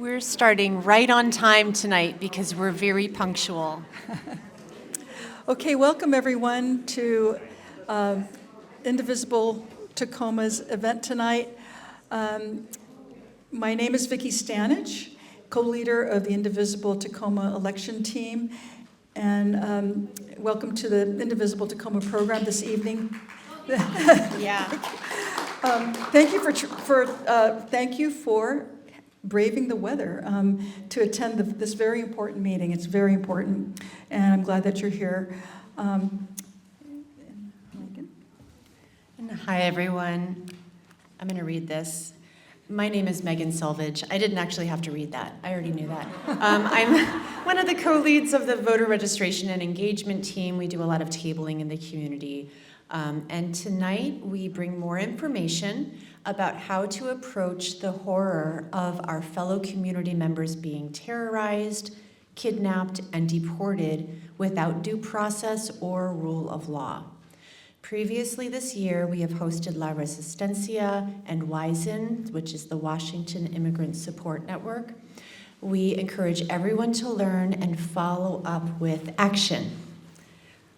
We're starting right on time tonight because we're very punctual. Okay, welcome everyone to Indivisible Tacoma's event tonight. My name is Vicki Stanich, co-leader of the Indivisible Tacoma election team, and welcome to the Indivisible Tacoma program this evening. Yeah. Thank you for braving the weather to attend this very important meeting. It's very important, and I'm glad that you're here. Hi, everyone. I'm going to read this. My name is Megan Selvage. I didn't actually have to read that. I already knew that. I'm one of the co-leads of the voter registration and engagement team. We do a lot of tabling in the community. And tonight, we bring more information about how to approach the horror of our fellow community members being terrorized, kidnapped, and deported without due process or rule of law. Previously this year, we have hosted La Resistencia and WAIDNW, which is the Washington Immigrant Support Network. We encourage everyone to learn and follow up with action.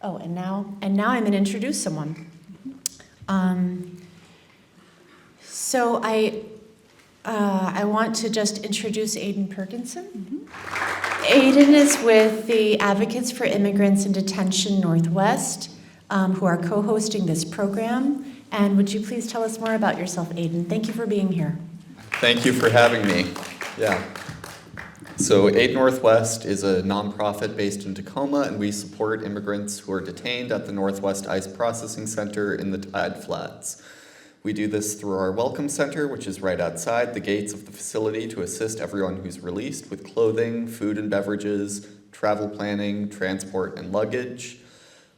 Oh, and now I'm going to introduce someone. So I want to just introduce Aiden Perkinson. Aiden is with the Advocates for Immigrants in Detention Northwest, who are co-hosting this program. And would you please tell us more about yourself, Aiden? Thank you for being here. Thank you for having me. Yeah. So AID Northwest is a nonprofit based in Tacoma, and we support immigrants who are detained at the Northwest ICE Processing Center in the Tide Flats. We do this through our Welcome Center, which is right outside the gates of the facility to assist everyone who's released with clothing, food and beverages, travel planning, transport, and luggage.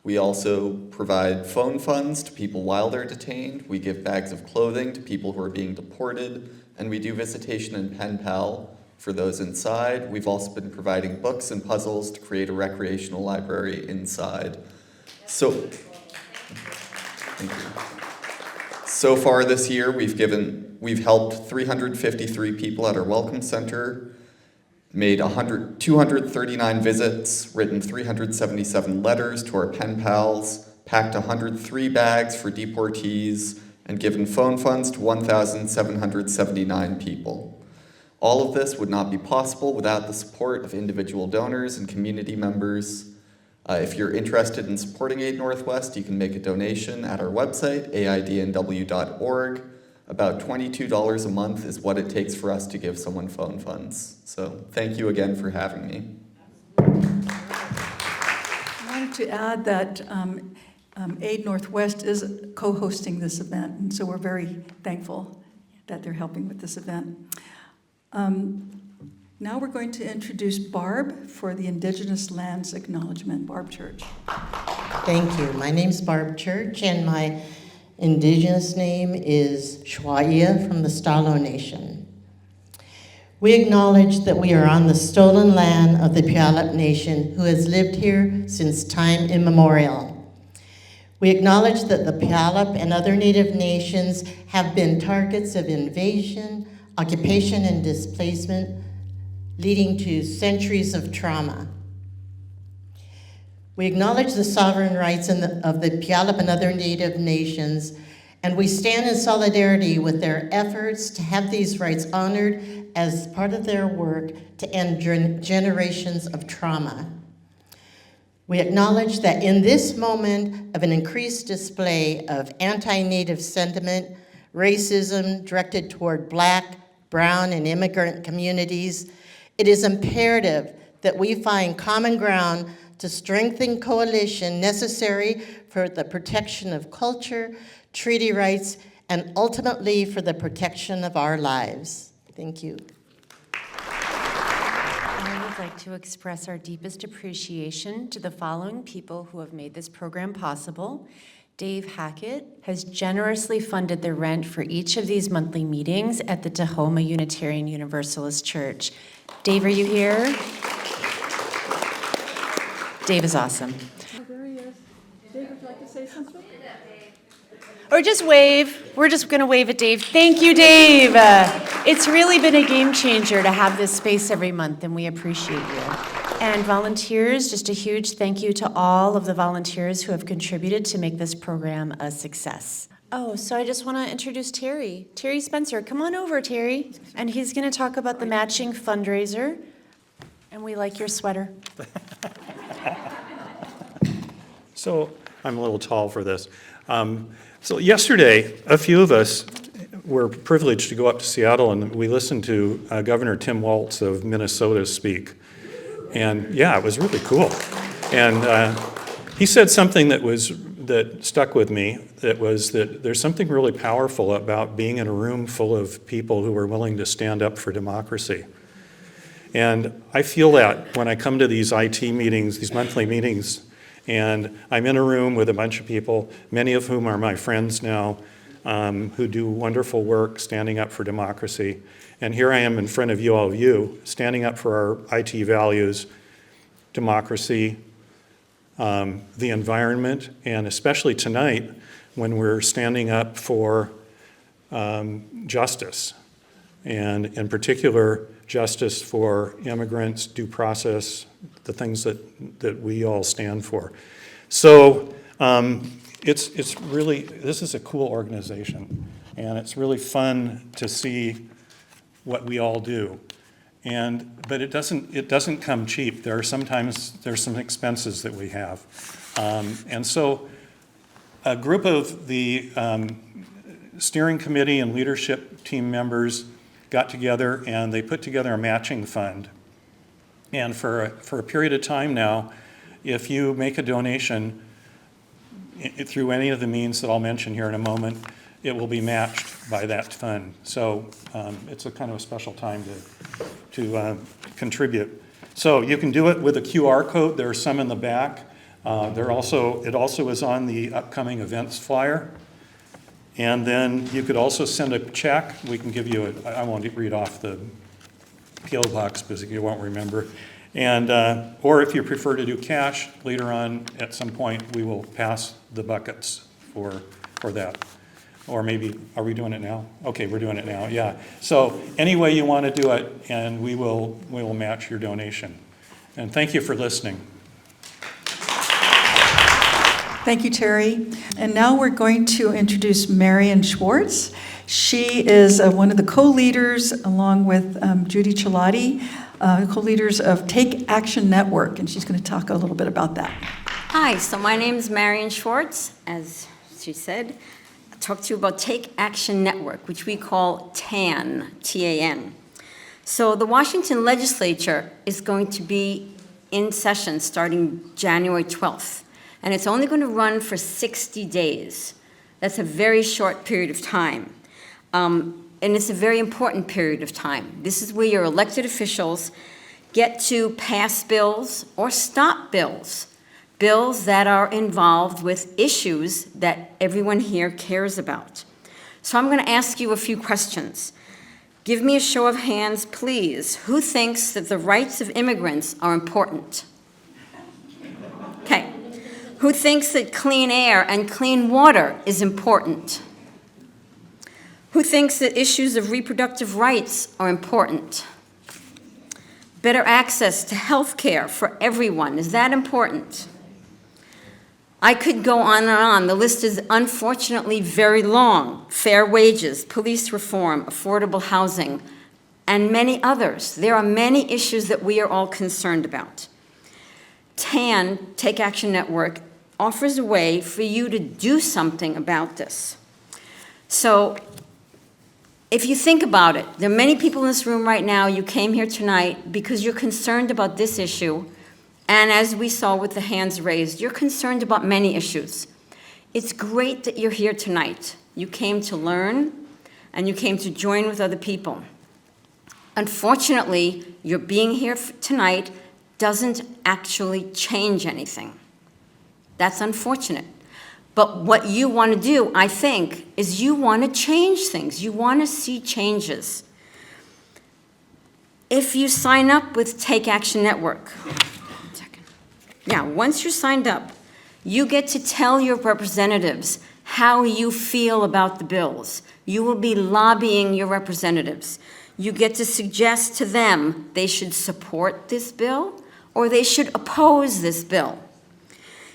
We also provide phone funds to people while they're detained. We give bags of clothing to people who are being deported, and we do visitation and pen pal for those inside. We've also been providing books and puzzles to create a recreational library inside. So far this year, we've helped 353 people at our Welcome Center, made 239 visits, written 377 letters to our pen pals, packed 103 bags for deportees, and given phone funds to 1,779 people. All of this would not be possible without the support of individual donors and community members. If you're interested in supporting AID Northwest, you can make a donation at our website, AIDNW.org. About $22 a month is what it takes for us to give someone phone funds. So thank you again for having me. I wanted to add that AID Northwest is co-hosting this event, and so we're very thankful that they're helping with this event. Now we're going to introduce Barb for the Indigenous Lands Acknowledgement. Barb Church. Thank you. My name's Barb Church, and my Indigenous name is Shwaiya from the Stalo Nation. We acknowledge that we are on the stolen land of the Puyallup Nation, who has lived here since time immemorial. We acknowledge that the Puyallup and other Native nations have been targets of invasion, occupation, and displacement, leading to centuries of trauma. We acknowledge the sovereign rights of the Puyallup and other Native nations, and we stand in solidarity with their efforts to have these rights honored as part of their work to end generations of trauma. We acknowledge that in this moment of an increased display of anti-Native sentiment, racism directed toward Black, Brown, and immigrant communities, it is imperative that we find common ground to strengthen coalition necessary for the protection of culture, treaty rights, and ultimately for the protection of our lives. Thank you. I would like to express our deepest appreciation to the following people who have made this program possible. Dave Hackett has generously funded the rent for each of these monthly meetings at the Tacoma Unitarian Universalist Church. Dave, are you here? Dave is awesome. Oh, there he is. Dave, would you like to say something? Or just wave. We're just going to wave at Dave. Thank you, Dave. It's really been a game changer to have this space every month, and we appreciate you. And volunteers, just a huge thank you to all of the volunteers who have contributed to make this program a success. Oh, so I just want to introduce Terry. Terry Spencer, come on over, Terry. And he's going to talk about the matching fundraiser. And we like your sweater. So I'm a little tall for this. So yesterday, a few of us were privileged to go up to Seattle, and we listened to Governor Tim Walz of Minnesota speak. And yeah, it was really cool. And he said something that stuck with me, that was that there's something really powerful about being in a room full of people who are willing to stand up for democracy. And I feel that when I come to these IT meetings, these monthly meetings, and I'm in a room with a bunch of people, many of whom are my friends now, who do wonderful work standing up for democracy. And here I am in front of all of you, standing up for our IT values, democracy, the environment, and especially tonight when we're standing up for justice, and in particular, justice for immigrants, due process, the things that we all stand for. So it's really, this is a cool organization, and it's really fun to see what we all do. But it doesn't come cheap. There's some expenses that we have. And so a group of the steering committee and leadership team members got together and they put together a matching fund. And for a period of time now, if you make a donation through any of the means that I'll mention here in a moment, it will be matched by that fund. So it's a kind of a special time to contribute. So you can do it with a QR code. There are some in the back. It also is on the upcoming events flyer. And then you could also send a check. We can give you I won't read off the PO box because you won't remember. And or if you prefer to do cash, later on at some point we will pass the buckets for that. Or maybe, are we doing it now? Okay, we're doing it now, yeah. So any way you want to do it, and we will match your donation. And thank you for listening. Thank you, Terry. And now we're going to introduce Marion Schwartz. She is one of the co-leaders, along with Judy Chilati, co-leaders of Take Action Network, and she's going to talk a little bit about that. Hi, so my name is Marion Schwartz. As she said, I'll talk to you about Take Action Network, which we call TAN, T-A-N. So the Washington legislature is going to be in session starting January 12th. And it's only going to run for 60 days. That's a very short period of time. And it's a very important period of time. This is where your elected officials get to pass bills or stop bills, bills that are involved with issues that everyone here cares about. So I'm going to ask you a few questions. Give me a show of hands, please. Who thinks that the rights of immigrants are important? Okay. Who thinks that clean air and clean water is important? Who thinks that issues of reproductive rights are important? Better access to health care for everyone, is that important? I could go on and on. The list is unfortunately very long. Fair wages, police reform, affordable housing, and many others. There are many issues that we are all concerned about. TAN, Take Action Network, offers a way for you to do something about this. So if you think about it, there are many people in this room right now, you came here tonight because you're concerned about this issue, and as we saw with the hands raised, you're concerned about many issues. It's great that you're here tonight. You came to learn, and you came to join with other people. Unfortunately, your being here tonight doesn't actually change anything. That's unfortunate. But what you want to do, I think, is you want to change things. You want to see changes. If you sign up with Take Action Network, once you're signed up, you get to tell your representatives how you feel about the bills. You will be lobbying your representatives. You get to suggest to them they should support this bill or they should oppose this bill.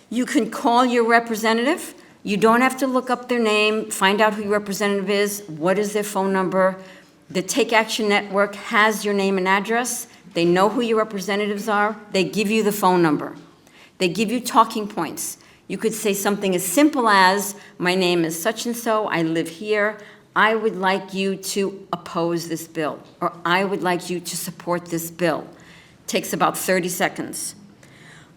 You can call your representative. You don't have to look up their name, find out who your representative is, what is their phone number. The Take Action Network has your name and address. They know who your representatives are. They give you the phone number. They give you talking points. You could say something as simple as, my name is such and so, I live here. I would like you to oppose this bill, or I would like you to support this bill. Takes about 30 seconds.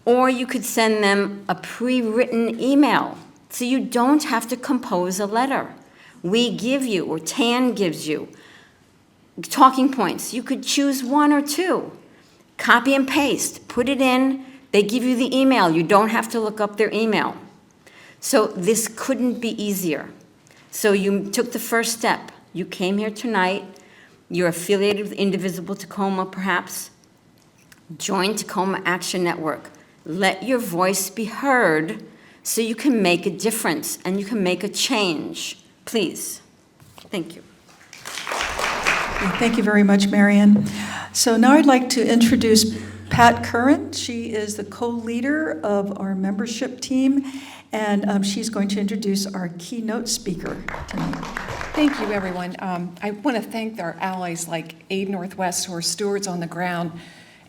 Or you could send them a pre-written email, so you don't have to compose a letter. We give you, or TAN gives you, talking points. You could choose one or two. Copy and paste, put it in. They give you the email. You don't have to look up their email. So this couldn't be easier. So you took the first step. You came here tonight. You're affiliated with Indivisible Tacoma, perhaps. Join Tacoma Action Network. Let your voice be heard so you can make a difference and you can make a change. Please. Thank you. Thank you very much, Marion. So now I'd like to introduce Pat Curran. She is the co-leader of our membership team, and she's going to introduce our keynote speaker tonight. Thank you, everyone. I want to thank our allies like Aid Northwest, who are stewards on the ground,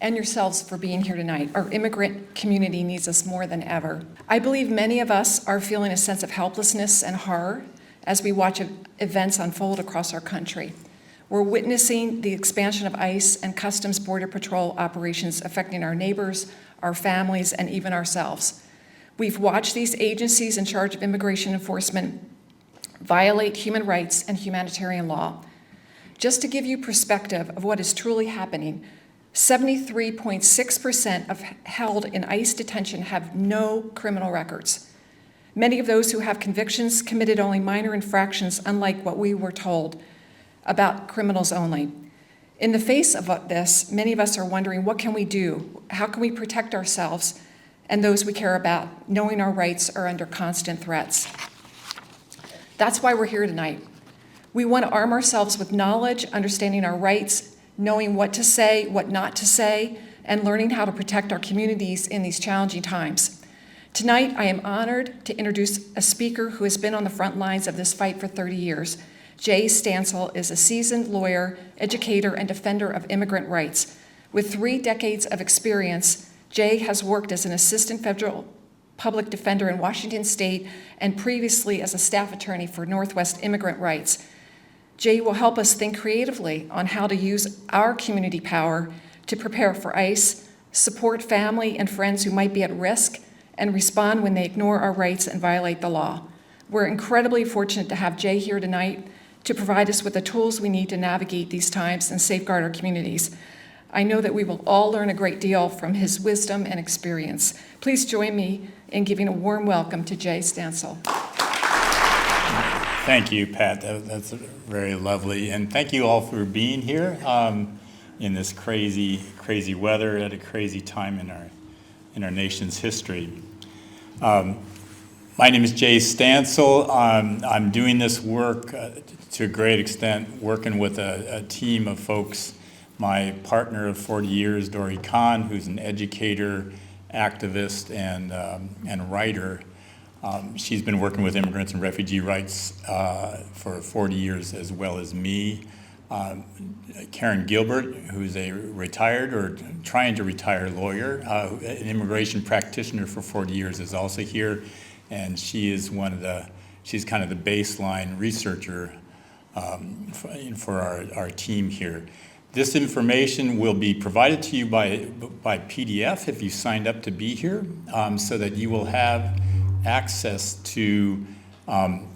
and yourselves for being here tonight. Our immigrant community needs us more than ever. I believe many of us are feeling a sense of helplessness and horror as we watch events unfold across our country. We're witnessing the expansion of ICE and Customs Border Patrol operations affecting our neighbors, our families, and even ourselves. We've watched these agencies in charge of immigration enforcement violate human rights and humanitarian law. Just to give you perspective of what is truly happening, 73.6% of held in ICE detention have no criminal records. Many of those who have convictions committed only minor infractions, unlike what we were told about criminals only. In the face of this, many of us are wondering, what can we do? How can we protect ourselves and those we care about, knowing our rights are under constant threats? That's why we're here tonight. We want to arm ourselves with knowledge, understanding our rights, knowing what to say, what not to say, and learning how to protect our communities in these challenging times. Tonight, I am honored to introduce a speaker who has been on the front lines of this fight for 30 years. Jay Stansell is a seasoned lawyer, educator, and defender of immigrant rights. With 3 decades of experience, Jay has worked as an assistant federal public defender in Washington State and previously as a staff attorney for Northwest Immigrant Rights. Jay will help us think creatively on how to use our community power to prepare for ICE, support family and friends who might be at risk, and respond when they ignore our rights and violate the law. We're incredibly fortunate to have Jay here tonight to provide us with the tools we need to navigate these times and safeguard our communities. I know that we will all learn a great deal from his wisdom and experience. Please join me in giving a warm welcome to Jay Stansell. Thank you, Pat. That's very lovely. And thank you all for being here in this crazy, crazy weather at a crazy time in our nation's history. My name is Jay Stansell. I'm doing this work to a great extent, working with a team of folks. My partner of 40 years, Dory Kahn, who's an educator, activist, and writer. She's been working with immigrants and refugee rights for 40 years, as well as me. Karen Gilbert, who's a retired or trying to retire lawyer, an immigration practitioner for 40 years, is also here. And she is she's kind of the baseline researcher for our team here. This information will be provided to you by PDF if you signed up to be here, so that you will have access to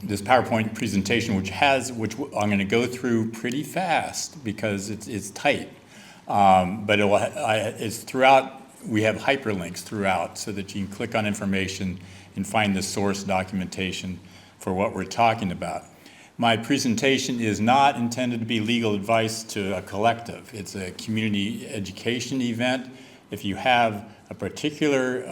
this PowerPoint presentation, which I'm going to go through pretty fast because it's tight. But it's throughout. We have hyperlinks throughout so that you can click on information and find the source documentation for what we're talking about. My presentation is not intended to be legal advice to a collective. It's a community education event. If you have a particular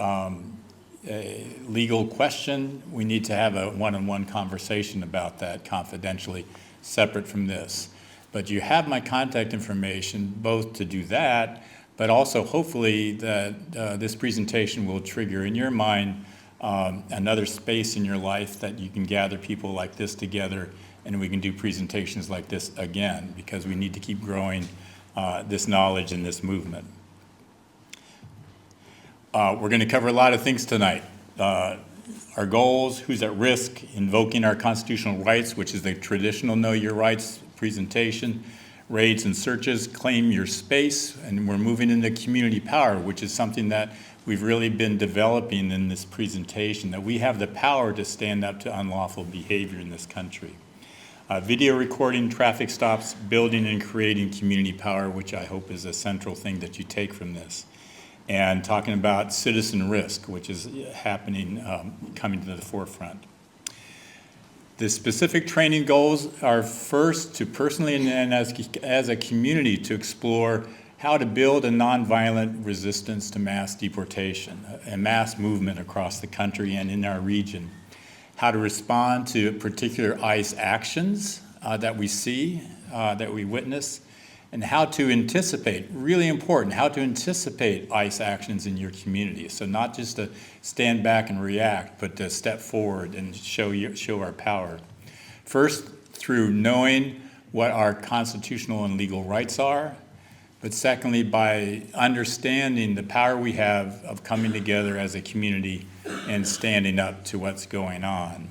a legal question, we need to have a one-on-one conversation about that confidentially, separate from this. But you have my contact information both to do that, but also hopefully that this presentation will trigger in your mind another space in your life that you can gather people like this together, and we can do presentations like this again, because we need to keep growing this knowledge and this movement. We're going to cover a lot of things tonight. Our goals, who's at risk, invoking our constitutional rights, which is the traditional Know Your Rights presentation, raids and searches, claim your space, and we're moving into community power, which is something that we've really been developing in this presentation, that we have the power to stand up to unlawful behavior in this country. Video recording, traffic stops, building and creating community power, which I hope is a central thing that you take from this. And talking about citizen risk, which is happening, coming to the forefront. The specific training goals are first to personally and as a community to explore how to build a nonviolent resistance to mass deportation, a mass movement across the country and in our region. How to respond to particular ICE actions that we see, that we witness, and how to anticipate, really important, how to anticipate ICE actions in your community. So not just to stand back and react, but to step forward and show our power. First, through knowing what our constitutional and legal rights are, but secondly, by understanding the power we have of coming together as a community and standing up to what's going on.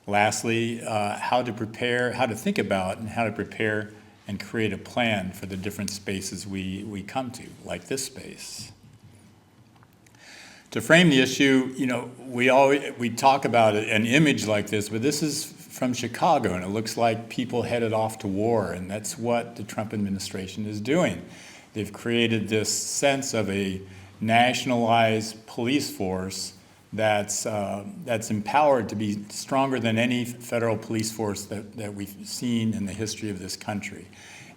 Lastly, how to think about and how to prepare and create a plan for the different spaces we come to, like this space. To frame the issue, we talk about an image like this, but this is from Chicago, and it looks like people headed off to war, and that's what the Trump administration is doing. They've created this sense of a nationalized police force that's empowered to be stronger than any federal police force that we've seen in the history of this country.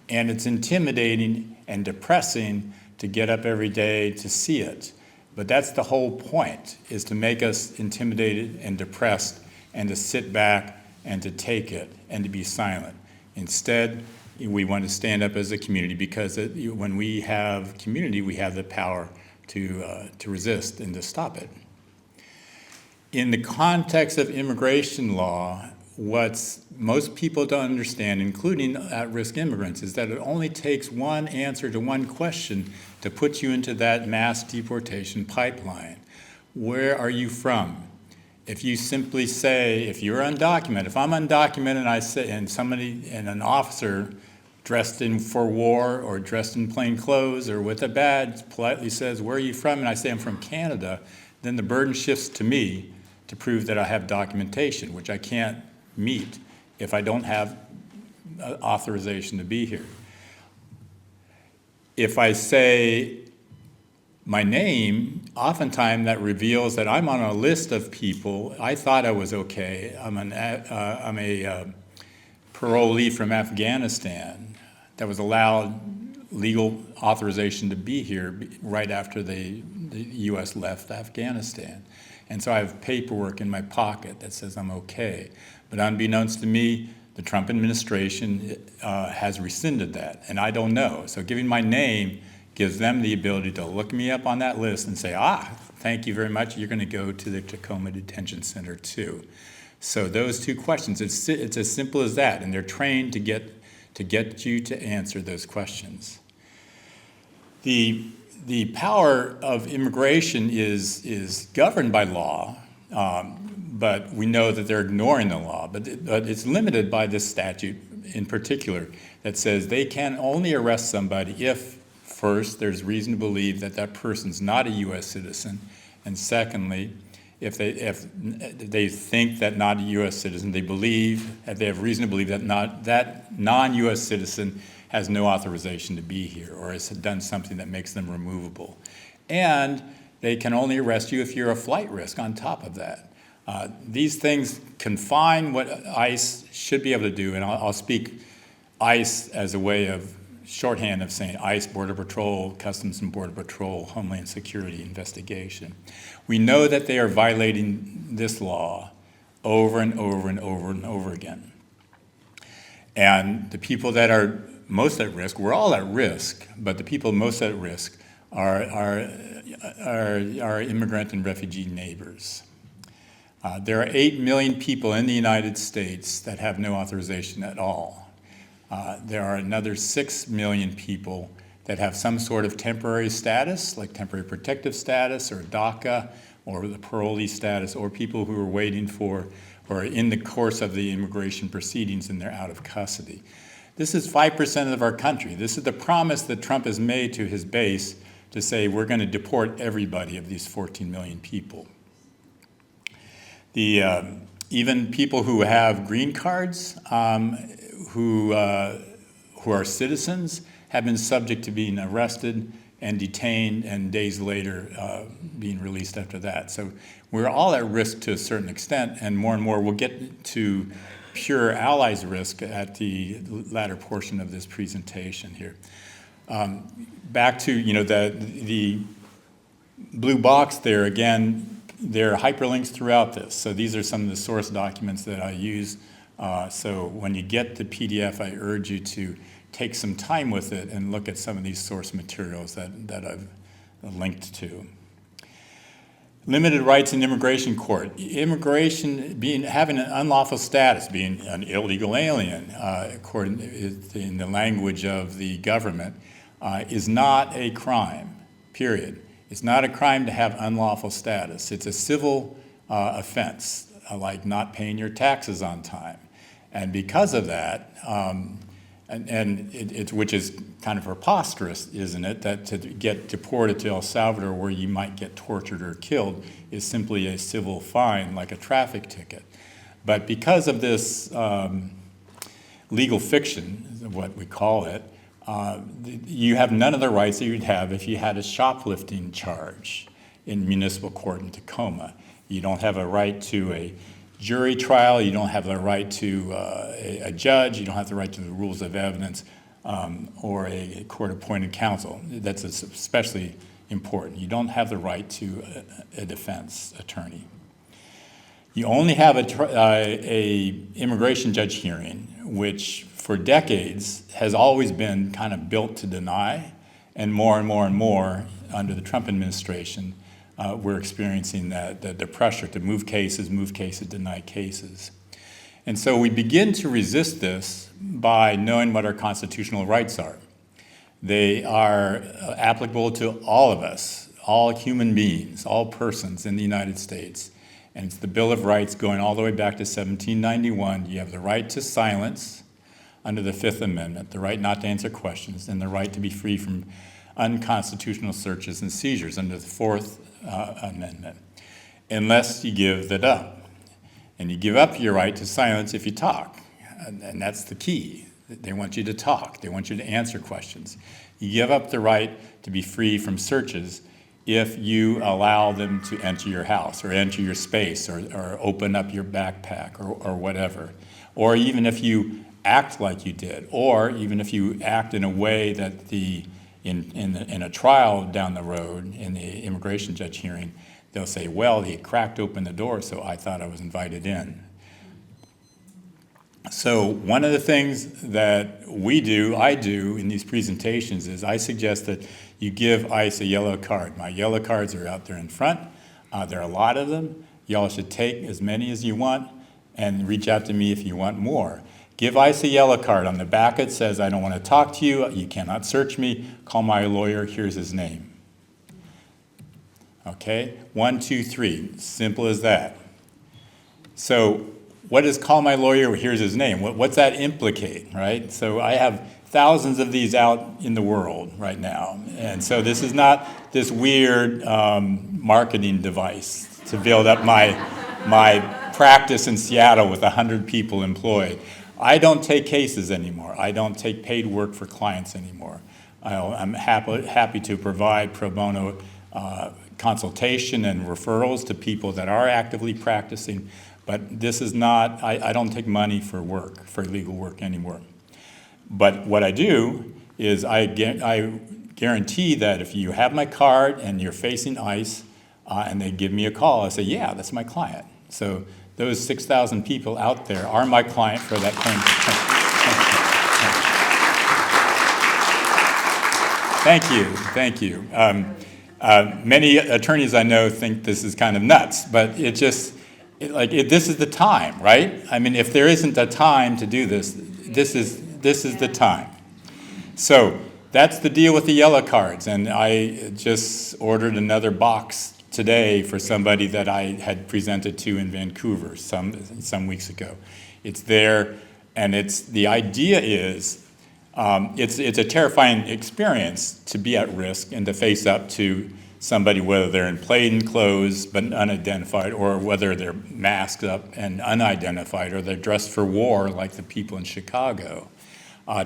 And it's intimidating and depressing to get up every day to see it. But that's the whole point, is to make us intimidated and depressed and to sit back and to take it and to be silent. Instead, we want to stand up as a community, because when we have community, we have the power to resist and to stop it. In the context of immigration law, what most people don't understand, including at-risk immigrants, is that it only takes one answer to one question to put you into that mass deportation pipeline. Where are you from? If you simply say, if you're undocumented, if I'm undocumented and I say, and an officer dressed for war or dressed in plain clothes or with a badge politely says, where are you from? And I say, I'm from Canada, then the burden shifts to me to prove that I have documentation, which I can't meet if I don't have authorization to be here. If I say my name, oftentimes that reveals that I'm on a list of people. I thought I was okay. I'm a parolee from Afghanistan that was allowed legal authorization to be here right after the U.S. left Afghanistan. And so I have paperwork in my pocket that says I'm okay. But unbeknownst to me, the Trump administration has rescinded that, and I don't know. So giving my name gives them the ability to look me up on that list and say, thank you very much, you're going to go to the Tacoma Detention Center too. So those two questions, it's as simple as that, and they're trained to get you to answer those questions. The power of immigration is governed by law, but we know that they're ignoring the law. But it's limited by this statute in particular that says they can only arrest somebody if, first, there's reason to believe that that person's not a U.S. citizen, and secondly, if they think that not a U.S. citizen, they have reason to believe that non-U.S. citizen has no authorization to be here or has done something that makes them removable. And they can only arrest you if you're a flight risk on top of that. These things confine what ICE should be able to do, and I'll speak ICE as a way of shorthand of saying ICE, Border Patrol, Customs and Border Patrol, Homeland Security investigation. We know that they are violating this law over and over and over and over again. And the people that are most at risk, we're all at risk, but the people most at risk are our immigrant and refugee neighbors. There are 8 million people in the United States that have no authorization at all. There are another 6 million people that have some sort of temporary status, like temporary protective status or DACA or the parolee status, or people who are waiting for or in the course of the immigration proceedings and they're out of custody. This is 5% of our country. This is the promise that Trump has made to his base to say we're going to deport everybody of these 14 million people. Even people who have green cards, who are citizens, have been subject to being arrested and detained and days later being released after that. So we're all at risk to a certain extent, and more we'll get to pure allies risk at the latter portion of this presentation here. Back to the blue box there again. There are hyperlinks throughout this. So these are some of the source documents that I use. So when you get the PDF, I urge you to take some time with it and look at some of these source materials that I've linked to. Limited rights in immigration court. Immigration, having an unlawful status, being an illegal alien, according in the language of the government, is not a crime, period. It's not a crime to have unlawful status. It's a civil offense, like not paying your taxes on time. And because of that, which is kind of preposterous, isn't it, that to get deported to El Salvador where you might get tortured or killed is simply a civil fine, like a traffic ticket. But because of this legal fiction, what we call it, you have none of the rights that you'd have if you had a shoplifting charge in municipal court in Tacoma. You don't have a right to a jury trial, you don't have the right to a judge, you don't have the right to the rules of evidence or a court-appointed counsel. That's especially important. You don't have the right to a defense attorney. You only have a immigration judge hearing, which for decades has always been kind of built to deny, and more under the Trump administration, we're experiencing the pressure to move cases, deny cases. And so we begin to resist this by knowing what our constitutional rights are. They are applicable to all of us, all human beings, all persons in the United States. And it's the Bill of Rights going all the way back to 1791. You have the right to silence under the Fifth Amendment, the right not to answer questions, and the right to be free from unconstitutional searches and seizures under the Fourth Amendment, unless you give that up. And you give up your right to silence if you talk, and that's the key. They want you to talk. They want you to answer questions. You give up the right to be free from searches if you allow them to enter your house or enter your space or open up your backpack or whatever. Or even if you act like you did, or even if you act in a way that in a trial down the road in the immigration judge hearing, they'll say, well, he cracked open the door, so I thought I was invited in. So one of the things that I do in these presentations is I suggest that you give ICE a yellow card. My yellow cards are out there in front. There are a lot of them. Y'all should take as many as you want and reach out to me if you want more. Give ICE a yellow card. On the back it says, I don't want to talk to you. You cannot search me. Call my lawyer. Here's his name. Okay? 1, 2, 3. Simple as that. So what does call my lawyer? Here's his name. What's that implicate, right? So I have thousands of these out in the world right now. And so this is not this weird marketing device to build up my practice in Seattle with 100 people employed. I don't take cases anymore. I don't take paid work for clients anymore. I'm happy to provide pro bono consultation and referrals to people that are actively practicing, but this is I don't take money for legal work anymore. But what I do is I guarantee that if you have my card and you're facing ICE and they give me a call, I say, yeah, that's my client. So those 6,000 people out there are my client for that claim. Thank you. Many attorneys I know think this is kind of nuts, but this is the time, right? I mean, if there isn't a time to do this, this is the time. So that's the deal with the yellow cards, and I just ordered another box today for somebody that I had presented to in Vancouver some weeks ago. It's there, and the idea is it's a terrifying experience to be at risk and to face up to somebody, whether they're in plain clothes but unidentified, or whether they're masked up and unidentified, or they're dressed for war like the people in Chicago,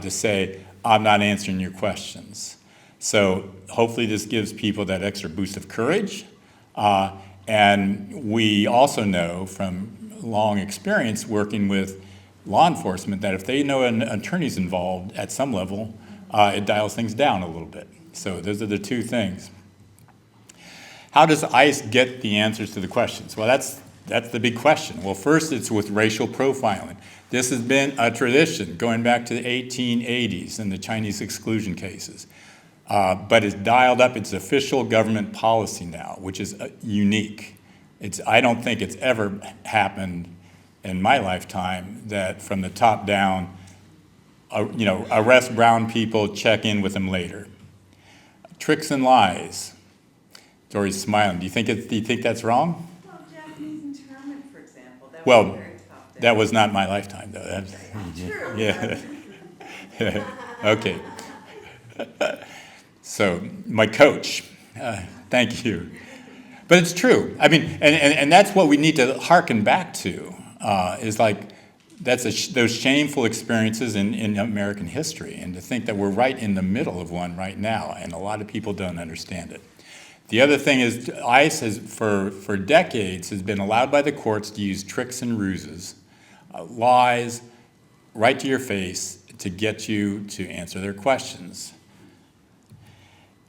to say, I'm not answering your questions. So hopefully this gives people that extra boost of courage. And we also know from long experience working with law enforcement that if they know an attorney's involved at some level, it dials things down a little bit. So those are the two things. How does ICE get the answers to the questions? Well, that's the big question. Well, first, it's with racial profiling. This has been a tradition going back to the 1880s in the Chinese exclusion cases. But it's dialed up. It's official government policy now, which is unique. I don't think it's ever happened in my lifetime that from the top down, arrest brown people, check in with them later. Tricks and lies. Dory's smiling. Do you think that's wrong? Well, Japanese internment, for example, that Well, was very top down. that was not my lifetime, though. True. Yeah. Okay. So my coach, thank you. But it's true. I mean, and that's what we need to hearken back to, is like those shameful experiences in American history, and to think that we're right in the middle of one right now, and a lot of people don't understand it. The other thing is ICE has, for decades, has been allowed by the courts to use tricks and ruses, lies, right to your face, to get you to answer their questions.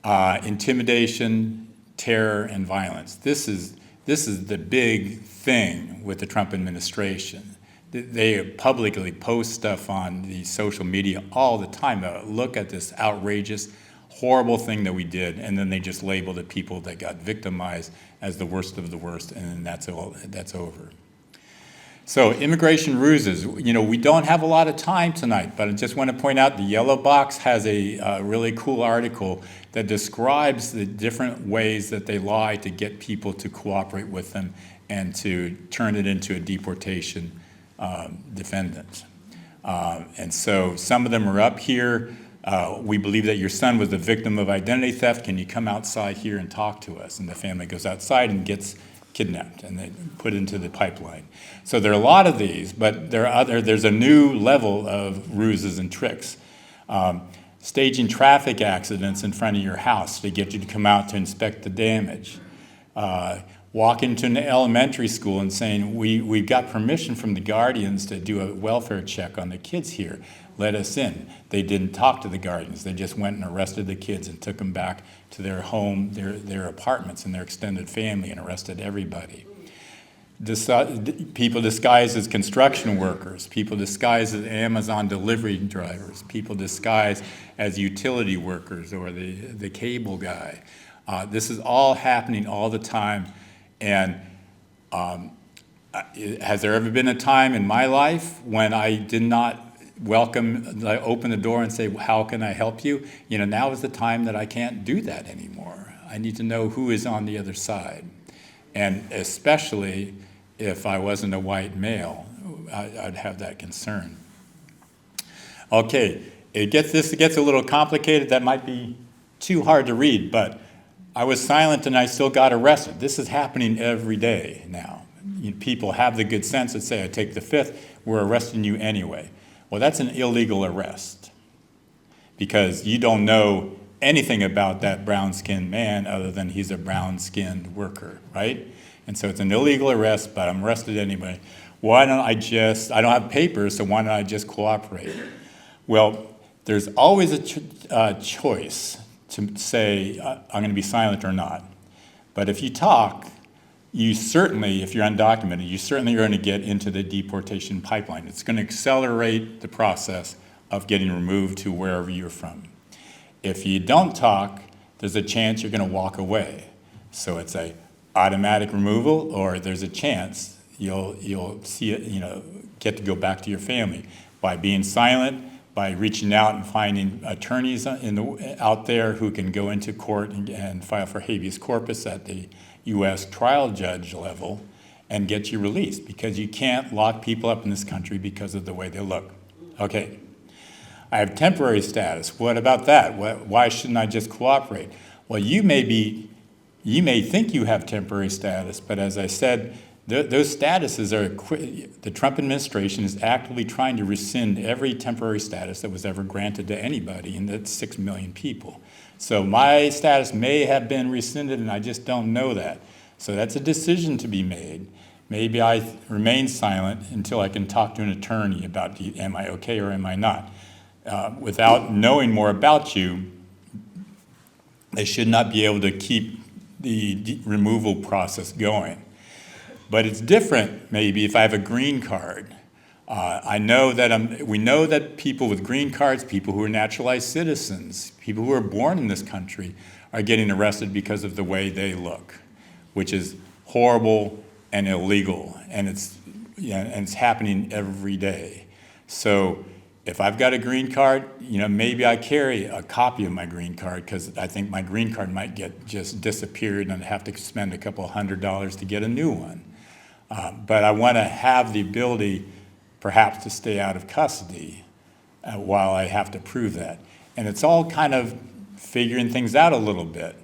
Intimidation, terror, and violence. This is the big thing with the Trump administration. They publicly post stuff on the social media all the time. Look at this outrageous, horrible thing that we did, and then they just label the people that got victimized as the worst of the worst, and then that's over. So immigration ruses, we don't have a lot of time tonight, but I just want to point out the Yellow Box has a really cool article that describes the different ways that they lie to get people to cooperate with them and to turn it into a deportation defendant. And so some of them are up here. We believe that your son was the victim of identity theft. Can you come outside here and talk to us? And the family goes outside and gets kidnapped, and they put into the pipeline. So there are a lot of these, but there's a new level of ruses and tricks. Staging traffic accidents in front of your house to get you to come out to inspect the damage. Walk into an elementary school and saying, we've got permission from the guardians to do a welfare check on the kids here. Let us in. They didn't talk to the guardians. They just went and arrested the kids and took them back to their home, their apartments and their extended family, and arrested everybody. People disguised as construction workers, people disguised as Amazon delivery drivers, people disguised as utility workers or the cable guy. This is all happening all the time. And has there ever been a time in my life when I did not open the door and say, how can I help you? Now is the time that I can't do that anymore. I need to know who is on the other side. And especially if I wasn't a white male, I'd have that concern. Okay, it gets a little complicated. That might be too hard to read, but I was silent and I still got arrested. This is happening every day now. People have the good sense that say, I take the fifth, we're arresting you anyway. Well, that's an illegal arrest because you don't know anything about that brown-skinned man other than he's a brown-skinned worker, right? And so it's an illegal arrest, but I'm arrested anyway. Why don't I don't have papers, so why don't I just cooperate? Well, there's always a choice to say, I'm going to be silent or not. But if you talk, you certainly, if you're undocumented, you certainly are going to get into the deportation pipeline. It's going to accelerate the process of getting removed to wherever you're from. If you don't talk, there's a chance you're going to walk away. So it's a automatic removal, or there's a chance you'll see it, get to go back to your family. By being silent, by reaching out and finding attorneys out there who can go into court and file for habeas corpus at the U.S. trial judge level and get you released, because you can't lock people up in this country because of the way they look. Okay, I have temporary status. What about that? Why shouldn't I just cooperate? Well, you may think you have temporary status, but as I said, those statuses are, the Trump administration is actively trying to rescind every temporary status that was ever granted to anybody, and that's 6 million people. So my status may have been rescinded, and I just don't know that. So that's a decision to be made. Maybe I remain silent until I can talk to an attorney about, am I okay or am I not? Without knowing more about you, they should not be able to keep the removal process going. But it's different, maybe, if I have a green card. We know that people with green cards, people who are naturalized citizens, people who are born in this country, are getting arrested because of the way they look, which is horrible and illegal, and it's happening every day. So if I've got a green card, maybe I carry a copy of my green card, because I think my green card might get just disappeared and I'd have to spend a couple $100 to get a new one. But I want to have the ability, perhaps, to stay out of custody while I have to prove that. And it's all kind of figuring things out a little bit.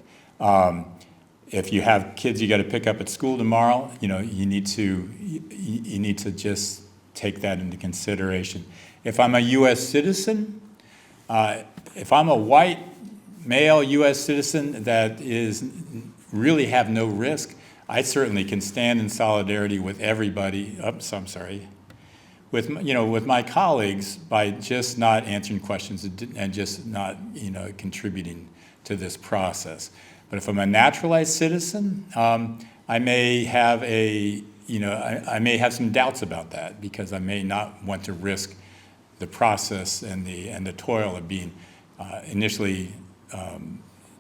If you have kids you got to pick up at school tomorrow, you need to just take that into consideration. If I'm a U.S. citizen, if I'm a white male U.S. citizen that is really have no risk, I certainly can stand in solidarity with everybody. With my colleagues by just not answering questions and just not contributing to this process. But if I'm a naturalized citizen, I may have I may have some doubts about that, because I may not want to risk the process and the toil of being initially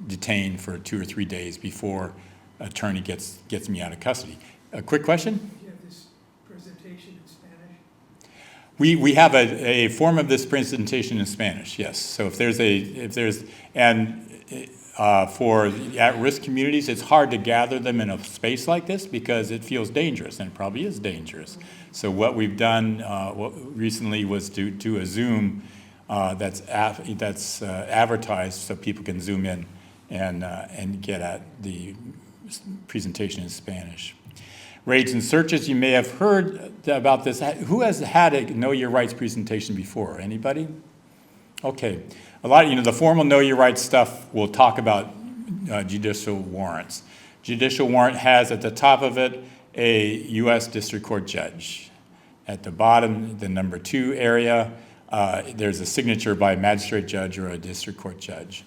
detained for 2 or 3 days before attorney gets me out of custody. A quick question? Do you have this presentation in Spanish? We have a form of this presentation in Spanish, yes. So for at-risk communities, it's hard to gather them in a space like this because it feels dangerous, and it probably is dangerous. So what we've done recently was to do a Zoom that's advertised so people can Zoom in and get at the presentation in Spanish. Raids and searches, you may have heard about this. Who has had a Know Your Rights presentation before? Anybody? Okay. A lot of, the formal Know Your Rights stuff will talk about judicial warrants. Judicial warrant has at the top of it a U.S. District Court judge. At the bottom, the number 2 area, there's a signature by a magistrate judge or a district court judge.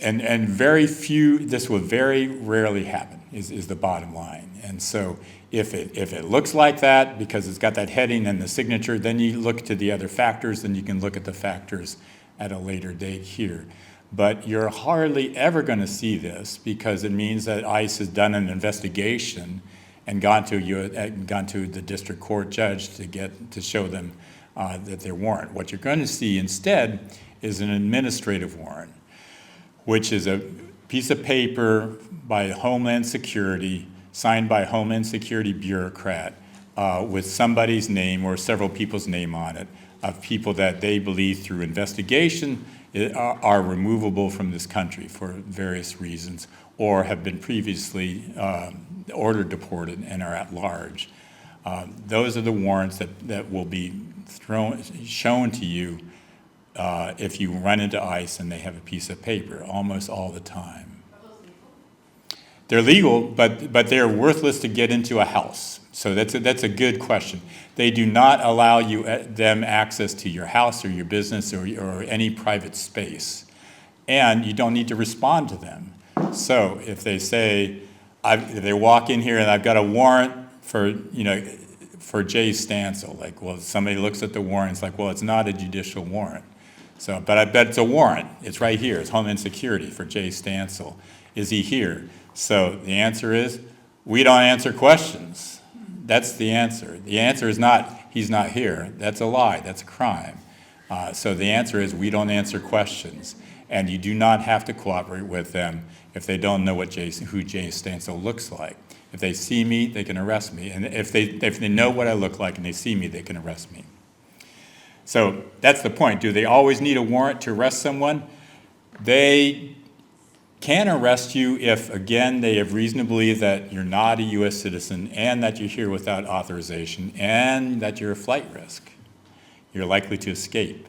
And very few, this will very rarely happen, is the bottom line. And so if it looks like that, because it's got that heading and the signature, then you look to the other factors, then you can look at the factors at a later date here. But you're hardly ever going to see this, because it means that ICE has done an investigation and gone to the district court judge to show them that their warrant. What you're going to see instead is an administrative warrant, which is a piece of paper by Homeland Security, signed by a Homeland Security bureaucrat, with somebody's name or several people's name on it, of people that they believe through investigation are removable from this country for various reasons, or have been previously ordered deported and are at large. Those are the warrants that will be shown to you if you run into ICE and they have a piece of paper, almost all the time. They're legal, but they're worthless to get into a house. So that's a good question. They do not allow them access to your house or your business or any private space. And you don't need to respond to them. So if they say, if they walk in here and I've got a warrant for Jay Stansell, like, well, somebody looks at the warrant, it's like, well, it's not a judicial warrant. So, but I bet it's a warrant. It's right here. It's Homeland Security for Jay Stansell. Is he here? So the answer is, we don't answer questions. That's the answer. The answer is not, he's not here. That's a lie. That's a crime. So the answer is, we don't answer questions. And you do not have to cooperate with them if they don't know who Jay Stansell looks like. If they see me, they can arrest me. And if they know what I look like and they see me, they can arrest me. So that's the point. Do they always need a warrant to arrest someone? They can arrest you if, again, they have reason to believe that you're not a U.S. citizen and that you're here without authorization and that you're a flight risk. You're likely to escape.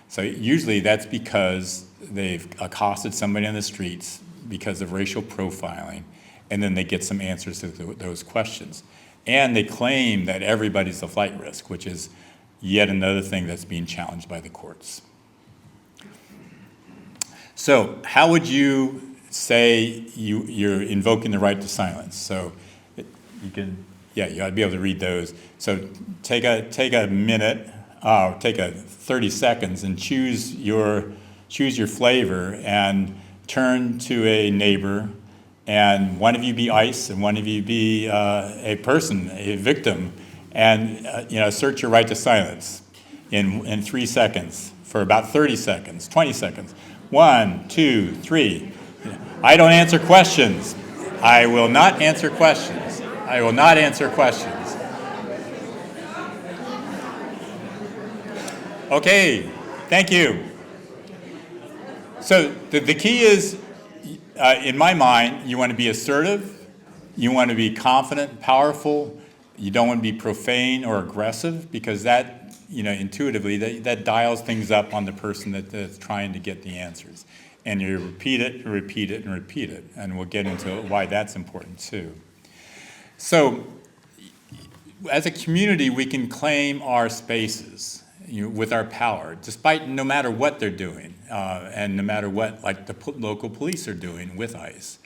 So usually that's because they've accosted somebody on the streets because of racial profiling, and then they get some answers to those questions. And they claim that everybody's a flight risk, which is yet another thing that's being challenged by the courts. So how would you say you're invoking the right to silence? So you can, yeah, you ought to be able to read those. So take a minute, take 30 seconds and choose your flavor and turn to a neighbor, and one of you be ICE and one of you be a person, a victim, and assert your right to silence in 3 seconds for about 30 seconds, 20 seconds. 1, 2, 3. I don't answer questions. I will not answer questions. I will not answer questions. Okay, thank you. So the key is, in my mind, you want to be assertive, you want to be confident, powerful, you don't want to be profane or aggressive, because that, intuitively, that dials things up on the person that's trying to get the answers. And you repeat it, and repeat it, and repeat it. And we'll get into why that's important too. So as a community, we can claim our spaces with our power, despite no matter what they're doing, and no matter what, like the local police are doing with ICE.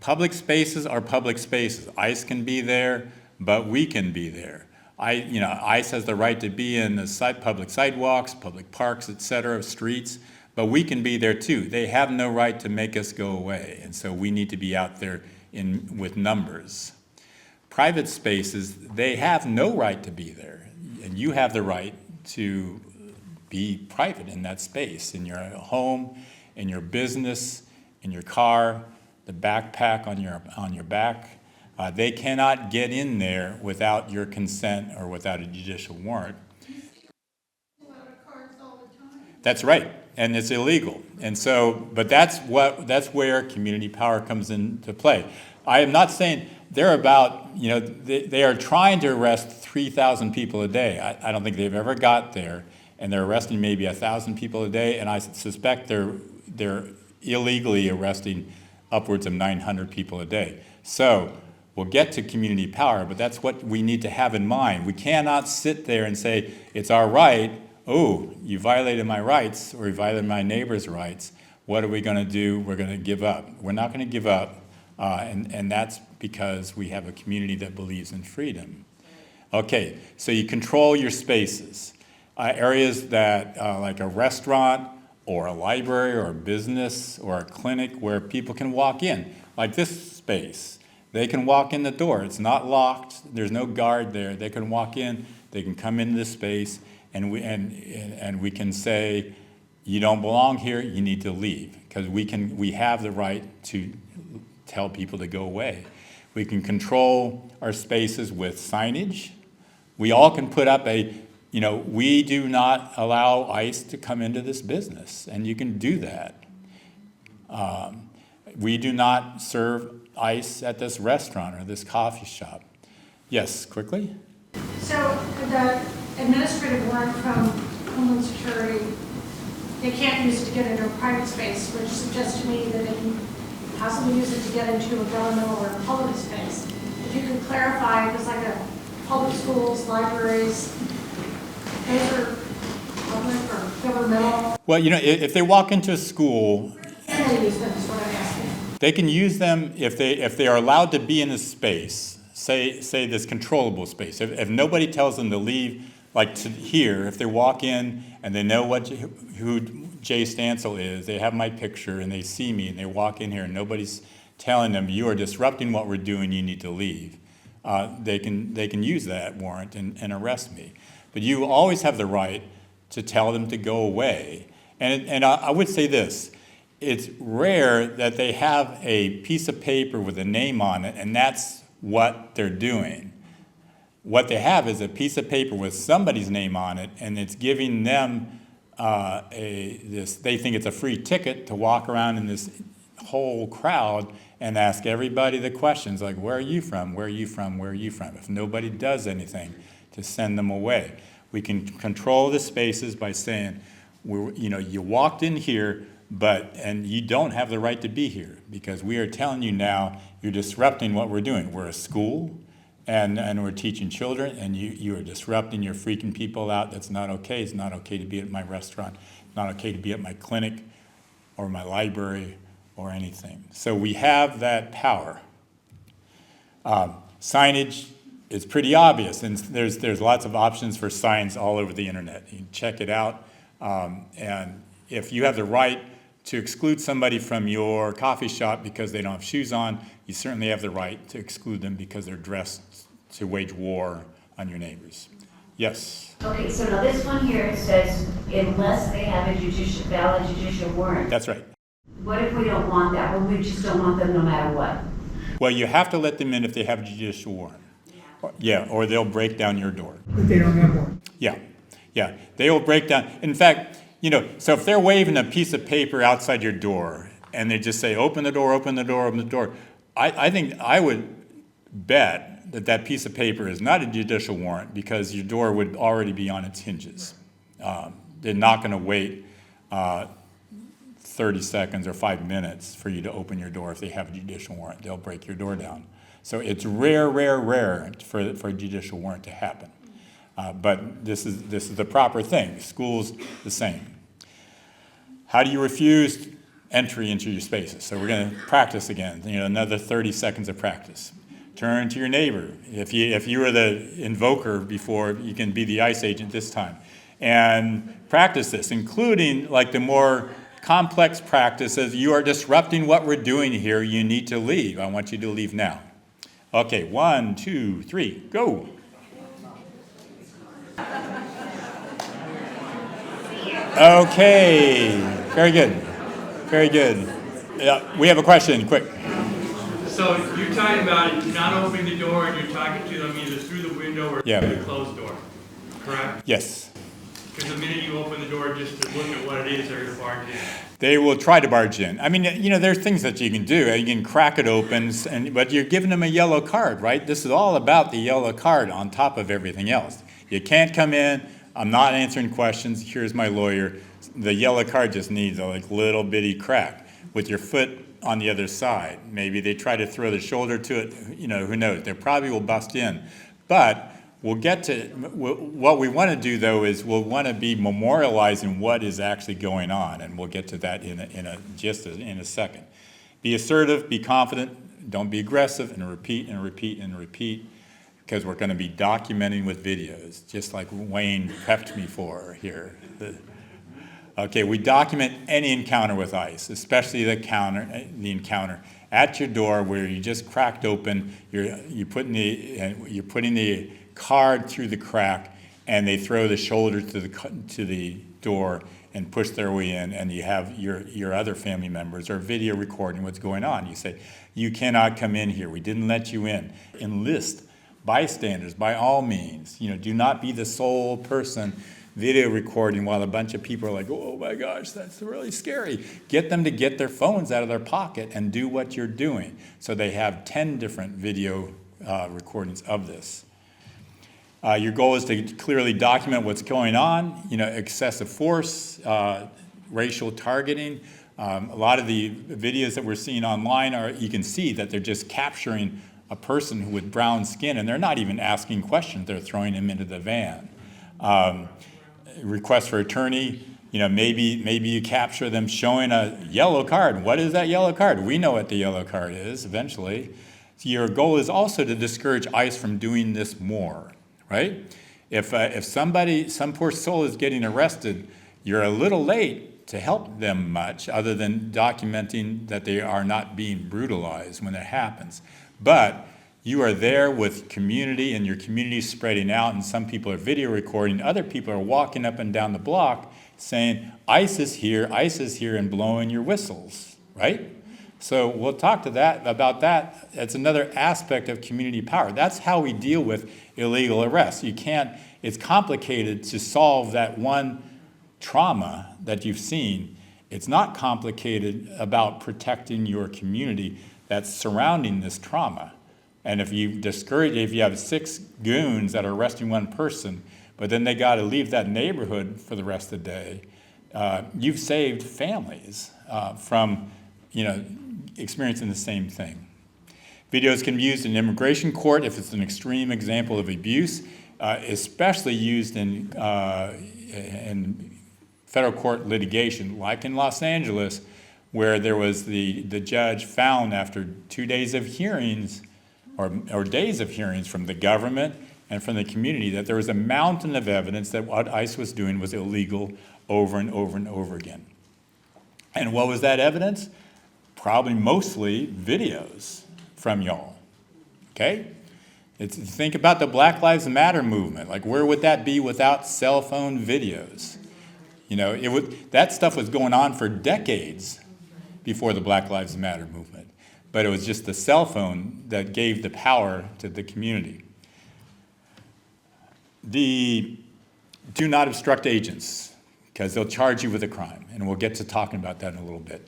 Public spaces are public spaces. ICE can be there, but we can be there. ICE has the right to be in the public sidewalks, public parks, et cetera, streets, but we can be there too. They have no right to make us go away, and so we need to be out there with numbers. Private spaces, they have no right to be there, and you have the right to be private in that space, in your home, in your business, in your car, the backpack on your back. They cannot get in there without your consent or without a judicial warrant. That's right, and it's illegal. And so, but that's where community power comes into play. I am not saying they're about, they are trying to arrest 3,000 people a day. I don't think they've ever got there, and they're arresting maybe 1,000 people a day, and I suspect they're illegally arresting upwards of 900 people a day. So we'll get to community power, but that's what we need to have in mind. We cannot sit there and say, it's our right, oh, you violated my rights, or you violated my neighbor's rights. What are we going to do? We're going to give up. We're not going to give up, and that's because we have a community that believes in freedom. Okay, so you control your spaces. Areas that, like a restaurant, or a library, or a business, or a clinic where people can walk in, like this space. They can walk in the door. It's not locked. There's no guard there. They can walk in. They can come into this space, and we can say, you don't belong here. You need to leave, because we have the right to tell people to go away. We can control our spaces with signage. We all can put up we do not allow ICE to come into this business, and you can do that. We do not serve ICE at this restaurant or this coffee shop. Yes, quickly? So the administrative warrant from Homeland Security, they can't use it to get into a private space, which suggests to me that they can how someone uses it to get into a governmental or public space. If you could clarify, if it's like a public schools, libraries, those are public or governmental, Well, you know, if they walk into a school, and they use them, is what I'm asking. they can use them if they are allowed to be in a space, say this controllable space. If nobody tells them to leave, like to here, if they walk in and they know who Jay Stansell is, they have my picture and they see me and they walk in here and nobody's telling them, you are disrupting what we're doing, you need to leave. They can use that warrant and arrest me. But you always have the right to tell them to go away. And I would say this, it's rare that they have a piece of paper with a name on it and that's what they're doing. What they have is a piece of paper with somebody's name on it and it's giving them they think it's a free ticket to walk around in this whole crowd and ask everybody the questions like, where are you from, where are you from, where are you from? If nobody does anything, to send them away. We can control the spaces by saying, you walked in here, and you don't have the right to be here because we are telling you now you're disrupting what we're doing. We're a school and we're teaching children and you are disrupting, you're freaking people out. That's not okay. It's not okay to be at my restaurant. It's not okay to be at my clinic or my library or anything. So we have that power. Signage is pretty obvious, and there's lots of options for signs all over the internet. You can check it out, and if you have the right to exclude somebody from your coffee shop because they don't have shoes on, you certainly have the right to exclude them because they're dressed to wage war on your neighbors. Yes? Okay, so now this one here says, unless they have a valid judicial warrant. That's right. What if we don't want that? Well, we just don't want them no matter what. Well, you have to let them in if they have a judicial warrant. Yeah, or they'll break down your door. But they don't have one. Yeah, they will break down. In fact, so if they're waving a piece of paper outside your door and they just say, open the door, open the door, open the door, I think I would bet that piece of paper is not a judicial warrant because your door would already be on its hinges. They're not going to wait 30 seconds or 5 minutes for you to open your door if they have a judicial warrant. They'll break your door down. So it's rare for a judicial warrant to happen. But this is the proper thing. Schools, the same. How do you refuse entry into your spaces? So we're going to practice again. Another 30 seconds of practice. Turn to your neighbor. If you were the invoker before, you can be the ICE agent this time. And practice this, including like the more complex practices. You are disrupting what we're doing here. You need to leave. I want you to leave now. Okay, 1, 2, 3, go. Okay, very good, very good. Yeah, we have a question, quick. So you're talking about not opening the door and you're talking to them either through the window or through the closed door, correct? Yes. Because the minute you open the door just to look at what it is, they're going to barge in. They will try to barge in. I mean, there's things that you can do. You can crack it open, but you're giving them a yellow card, right? This is all about the yellow card on top of everything else. You can't come in. I'm not answering questions. Here's my lawyer. The yellow card just needs a little bitty crack with your foot on the other side. Maybe they try to throw the shoulder to it. Who knows? They probably will bust in. But we'll get to what we want to do, though, is we'll want to be memorializing what is actually going on, and we'll get to that in a second. Be assertive, be confident, don't be aggressive, and repeat and repeat and repeat, because we're going to be documenting with videos, just like Wayne prepped me for here. Okay, we document any encounter with ICE, especially the encounter at your door where you just cracked open. You're putting the card through the crack, and they throw the shoulder to the door and push their way in, and you have your other family members or video recording what's going on. You say, you cannot come in here. We didn't let you in. Enlist bystanders by all means. Do not be the sole person video recording while a bunch of people are like, oh my gosh, that's really scary. Get them to get their phones out of their pocket and do what you're doing. So they have 10 different video recordings of this. Your goal is to clearly document what's going on, excessive force, racial targeting, A lot of the videos that we're seeing online you can see that they're just capturing a person with brown skin, and they're not even asking questions. They're throwing him into the van. Request for attorney, maybe you capture them showing a yellow card. What is that yellow card? We know what the yellow card is eventually. So your goal is also to discourage ICE from doing this more, right? If some poor soul is getting arrested, you're a little late to help them much other than documenting that they are not being brutalized when it happens. But you are there with community, and your community is spreading out, and some people are video recording. Other people are walking up and down the block saying, ICE is here, and blowing your whistles, right? So we'll talk about that. It's another aspect of community power. That's how we deal with illegal arrests. It's complicated to solve that one trauma that you've seen. It's not complicated about protecting your community that's surrounding this trauma. And if you have 6 goons that are arresting one person, but then they got to leave that neighborhood for the rest of the day, you've saved families from experiencing the same thing. Videos can be used in immigration court if it's an extreme example of abuse, especially used in federal court litigation, like in Los Angeles, where there was the judge found after 2 days of hearings, or days of hearings from the government and from the community, that there was a mountain of evidence that what ICE was doing was illegal over and over and over again. And what was that evidence? Probably mostly videos from y'all, okay? Think about the Black Lives Matter movement. Like, where would that be without cell phone videos? That stuff was going on for decades before the Black Lives Matter movement. But it was just the cell phone that gave the power to the community. Do not obstruct agents, because they'll charge you with a crime. And we'll get to talking about that in a little bit.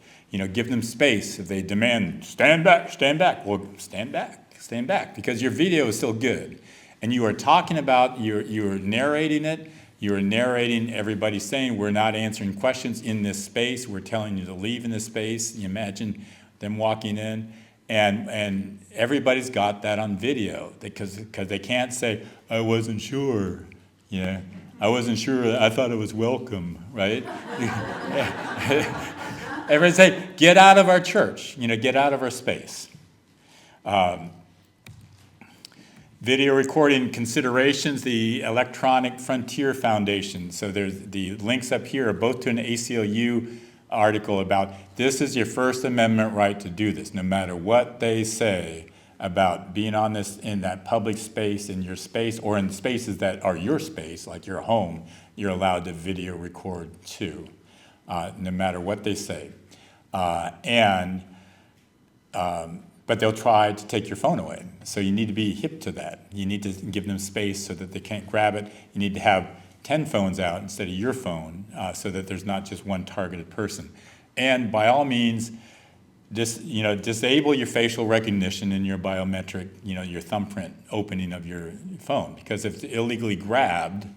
Give them space. If they demand, stand back. Well, stand back, because your video is still good. And you are talking about, you're narrating it. You're narrating everybody saying, we're not answering questions in this space. We're telling you to leave in this space. You imagine them walking in, and everybody's got that on video because they can't say, I wasn't sure, I wasn't sure, I thought it was welcome, right? Everybody say, get out of our church, get out of our space. Video recording considerations, the Electronic Frontier Foundation. So there's the links up here are both to an ACLU article about this is your First Amendment right to do this, no matter what they say about being on this in that public space, in your space, or in spaces that are your space, like your home, you're allowed to video record too, no matter what they say. But they'll try to take your phone away. So you need to be hip to that. You need to give them space so that they can't grab it. You need to have 10 phones out instead of your phone so that there's not just one targeted person. And by all means, disable your facial recognition and your biometric, your thumbprint opening of your phone. Because if it's illegally grabbed,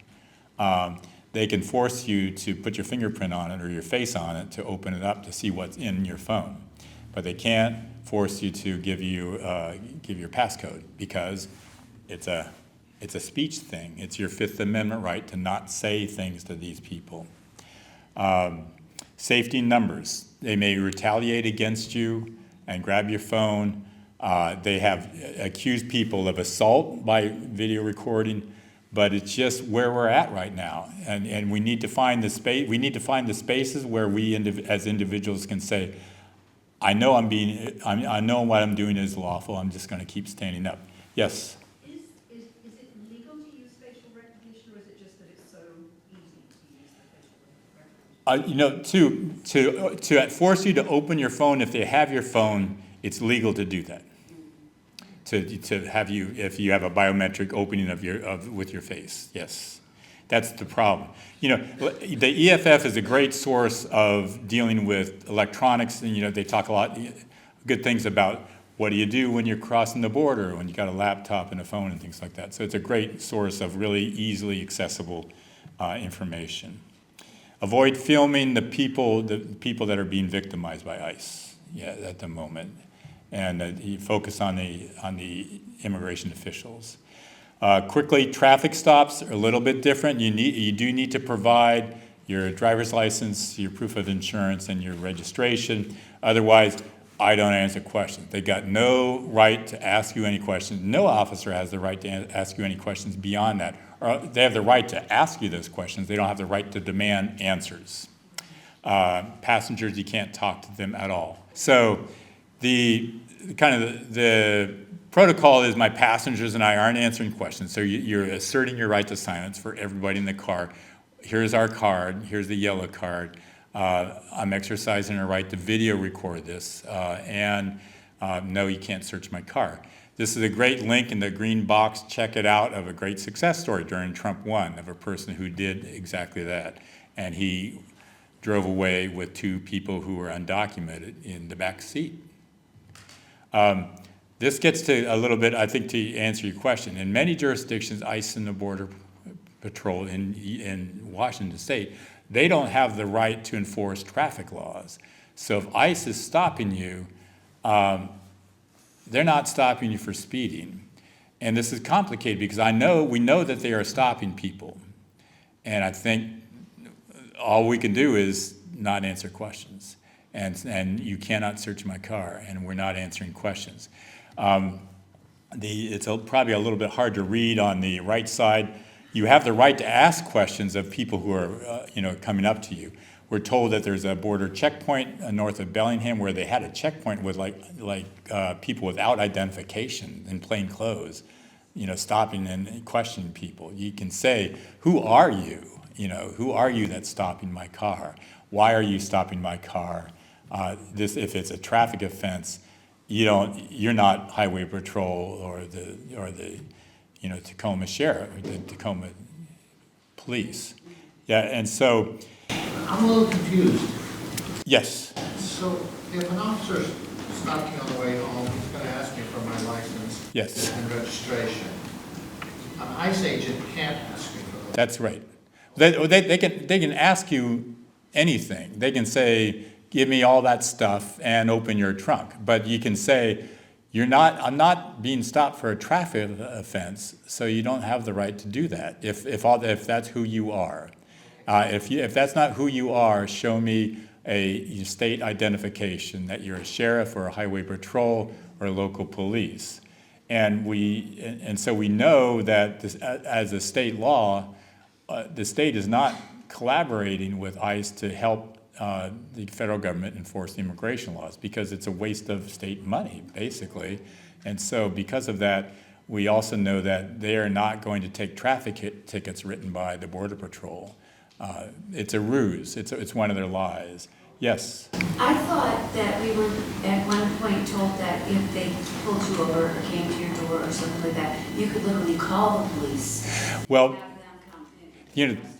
they can force you to put your fingerprint on it or your face on it to open it up to see what's in your phone. But they can't force you to give your passcode because it's a speech thing. It's your Fifth Amendment right to not say things to these people. Safety in numbers. They may retaliate against you and grab your phone. They have accused people of assault by video recording, but it's just where we're at right now. And we need to find the space. We need to find the spaces where we as individuals can say, I know I know what I'm doing is lawful. I'm just going to keep standing up. Yes. Is it legal to use facial recognition, or is it just that it's so easy to use the facial recognition? To force you to open your phone if they have your phone, it's legal to do that. To have you, if you have a biometric opening with your face, yes. That's the problem. The EFF is a great source of dealing with electronics, and they talk a lot good things about what do you do when you're crossing the border, when you got a laptop and a phone and things like that. So it's a great source of really easily accessible information. Avoid filming the people that are being victimized by ICE, at the moment, and you focus on the immigration officials. Quickly, traffic stops are a little bit different. You do need to provide your driver's license, your proof of insurance, and your registration. Otherwise, I don't answer questions. They got no right to ask you any questions. No officer has the right to ask you any questions beyond that. Or they have the right to ask you those questions. They don't have the right to demand answers. Passengers, you can't talk to them at all. So the protocol is my passengers and I aren't answering questions. So you're asserting your right to silence for everybody in the car. Here's our card. Here's the yellow card. I'm exercising a right to video record this. No, you can't search my car. This is a great link in the green box. Check it out, of a great success story during Trump 1 of a person who did exactly that. And he drove away with 2 people who were undocumented in the back seat. This gets to a little bit, I think, to answer your question. In many jurisdictions, ICE and the Border Patrol in Washington State, they don't have the right to enforce traffic laws. So if ICE is stopping you, they're not stopping you for speeding. And this is complicated because we know that they are stopping people. And I think all we can do is not answer questions. And you cannot search my car, and we're not answering questions. It's probably a little bit hard to read on the right side. You have the right to ask questions of people who are coming up to you. We're told that there's a border checkpoint north of Bellingham where they had a checkpoint with people without identification in plain clothes, stopping and questioning people. You can say, who are you? Who are you that's stopping my car? Why are you stopping my car? If it's a traffic offense, you're not Highway Patrol or the Tacoma Sheriff or the Tacoma Police. Yeah, and so. I'm a little confused. Yes. So if an officer stops me on the way home, he's going to ask me for my license. Yes. And registration. An ICE agent can't ask me for that. That's right. They can ask you anything. They can say, give me all that stuff and open your trunk. But you can say, I'm not being stopped for a traffic offense, so you don't have the right to do that if that's who you are. If that's not who you are, show me a state identification that you're a sheriff or a highway patrol or a local police. And so we know that as a state law, the state is not collaborating with ICE to help the federal government enforce the immigration laws because it's a waste of state money, basically. And so because of that, we also know that they are not going to take traffic tickets written by the Border Patrol. It's a ruse. It's one of their lies. Yes? I thought that we were at one point told that if they pulled you over or came to your door or something like that, you could literally call the police. Well,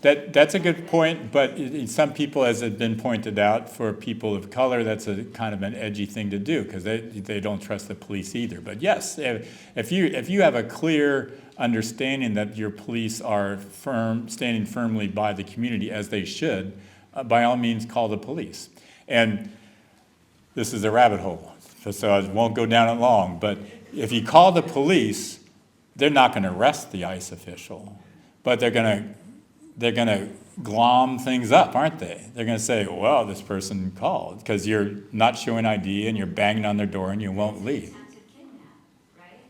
that's a good point, but some people, as has been pointed out, for people of color, that's a kind of an edgy thing to do because they don't trust the police either. But yes, if you have a clear understanding that your police are standing firmly by the community as they should, by all means call the police. And this is a rabbit hole, so I won't go down it long, but if you call the police, they're not going to arrest the ICE official, but they're going to glom things up, aren't they? They're going to say, well, this person called because you're not showing ID and you're banging on their door and you won't leave.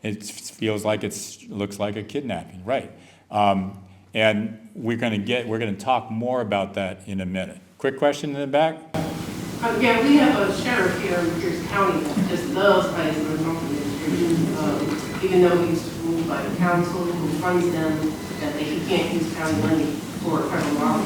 It feels like looks like a kidnapping, right? And we're going to talk more about that in a minute. Quick question in the back? Yeah, we have a sheriff here in Pierce County that just loves ICE and administration, even though he's ruled by the council who funds them, that he can't use county money for federal law.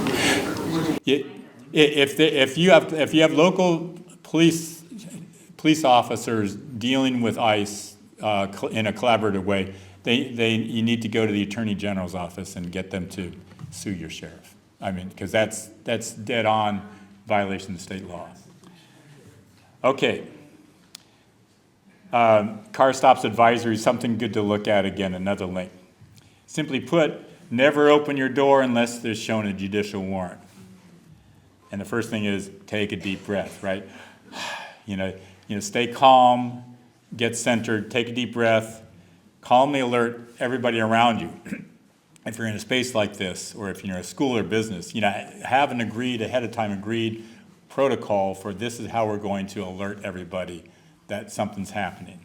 If you have local police officers dealing with ICE in a collaborative way, you need to go to the Attorney General's office and get them to sue your sheriff. I mean, because that's dead on violation of state law. Okay. Car stops advisory, something good to look at again, another link. Simply put, never open your door unless there's shown a judicial warrant. And the first thing is take a deep breath, right? Stay calm, get centered, take a deep breath, calmly alert everybody around you. If you're in a space like this, or if you're in a school or business, have an ahead of time agreed protocol for this is how we're going to alert everybody that something's happening.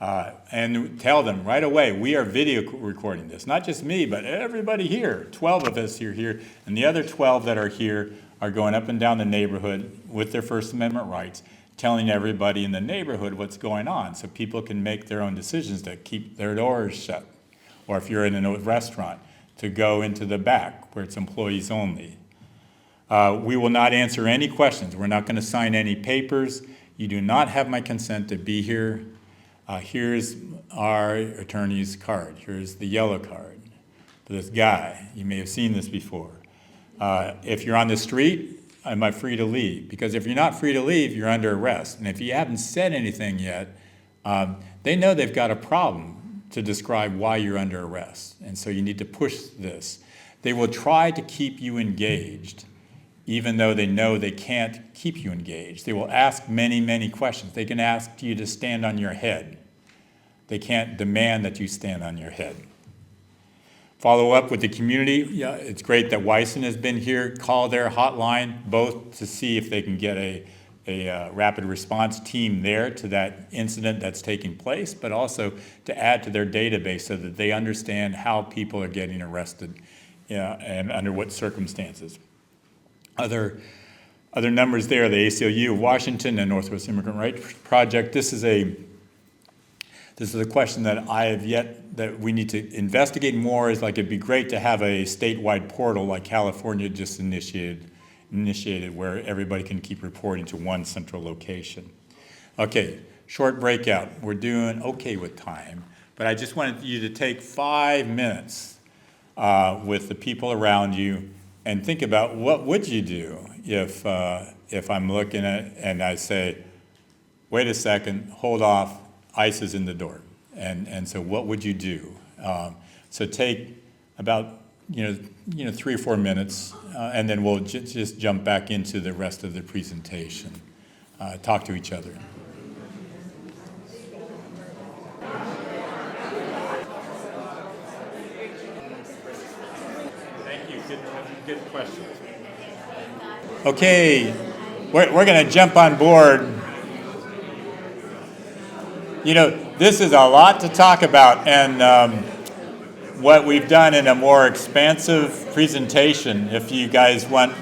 And tell them right away, we are video recording this. Not just me, but everybody here. 12 of us here, and the other 12 that are here are going up and down the neighborhood with their First Amendment rights, telling everybody in the neighborhood what's going on so people can make their own decisions to keep their doors shut. Or if you're in a restaurant, to go into the back where it's employees only. We will not answer any questions. We're not going to sign any papers. You do not have my consent to be here. Here's our attorney's card. Here's the yellow card for this guy. You may have seen this before. If you're on the street, am I free to leave? Because if you're not free to leave, you're under arrest. And if you haven't said anything yet, they know they've got a problem to describe why you're under arrest. And so you need to push this. They will try to keep you engaged, even though they know they can't keep you engaged. They will ask many, many questions. They can ask you to stand on your head. They can't demand that you stand on your head. Follow up with the community. Yeah, it's great that Wyson has been here. Call their hotline, both to see if they can get a rapid response team there to that incident that's taking place, but also to add to their database so that they understand how people are getting arrested and under what circumstances. Other numbers there, the ACLU of Washington and Northwest Immigrant Rights Project. This is a question that that we need to investigate more. Is like it'd be great to have a statewide portal like California just initiated where everybody can keep reporting to one central location. Okay, short breakout. We're doing okay with time, but I just wanted you to take 5 minutes with the people around you and think about what would you do if I'm looking at and I say, wait a second, hold off, ICE is in the door. And so what would you do? So take about 3 or 4 minutes, and then we'll just jump back into the rest of the presentation. Talk to each other. Thank you. Good questions. Okay, we're going to jump on board. This is a lot to talk about, and what we've done in a more expansive presentation, if you guys want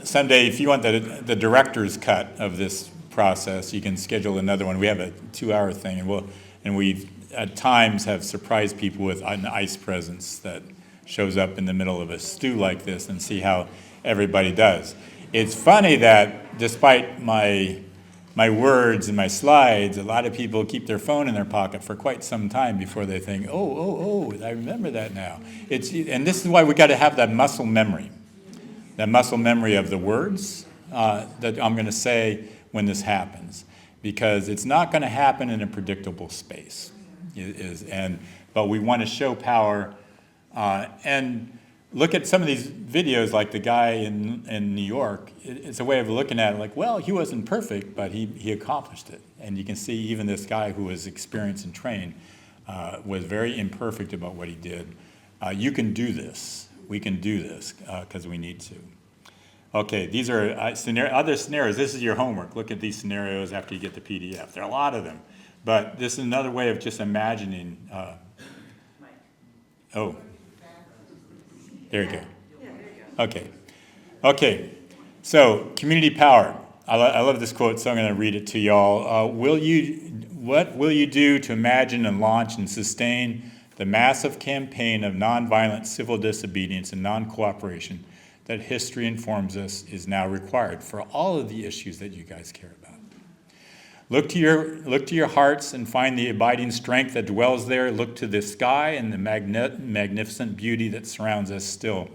someday, if you want the director's cut of this process, you can schedule another one. We have a 2-hour thing, and we at times have surprised people with an ICE presence that shows up in the middle of a stew like this and see how everybody does. It's funny that despite my words and my slides, a lot of people keep their phone in their pocket for quite some time before they think, oh, I remember that now. And this is why we got to have that muscle memory of the words that I'm going to say when this happens, because it's not going to happen in a predictable space. But we want to show power and look at some of these videos, like the guy in New York. It's a way of looking at it like, well, he wasn't perfect, but he accomplished it. And you can see even this guy who was experienced and trained was very imperfect about what he did. You can do this. We can do this because we need to. Okay, these are other scenarios. This is your homework. Look at these scenarios after you get the PDF. There are a lot of them. But this is another way of just imagining. There you go. Okay. So, community power. I love this quote, so I'm going to read it to y'all. What will you do to imagine and launch and sustain the massive campaign of nonviolent civil disobedience and non-cooperation that history informs us is now required for all of the issues that you guys care about? Look to your hearts and find the abiding strength that dwells there. Look to the sky and the magnificent beauty that surrounds us still.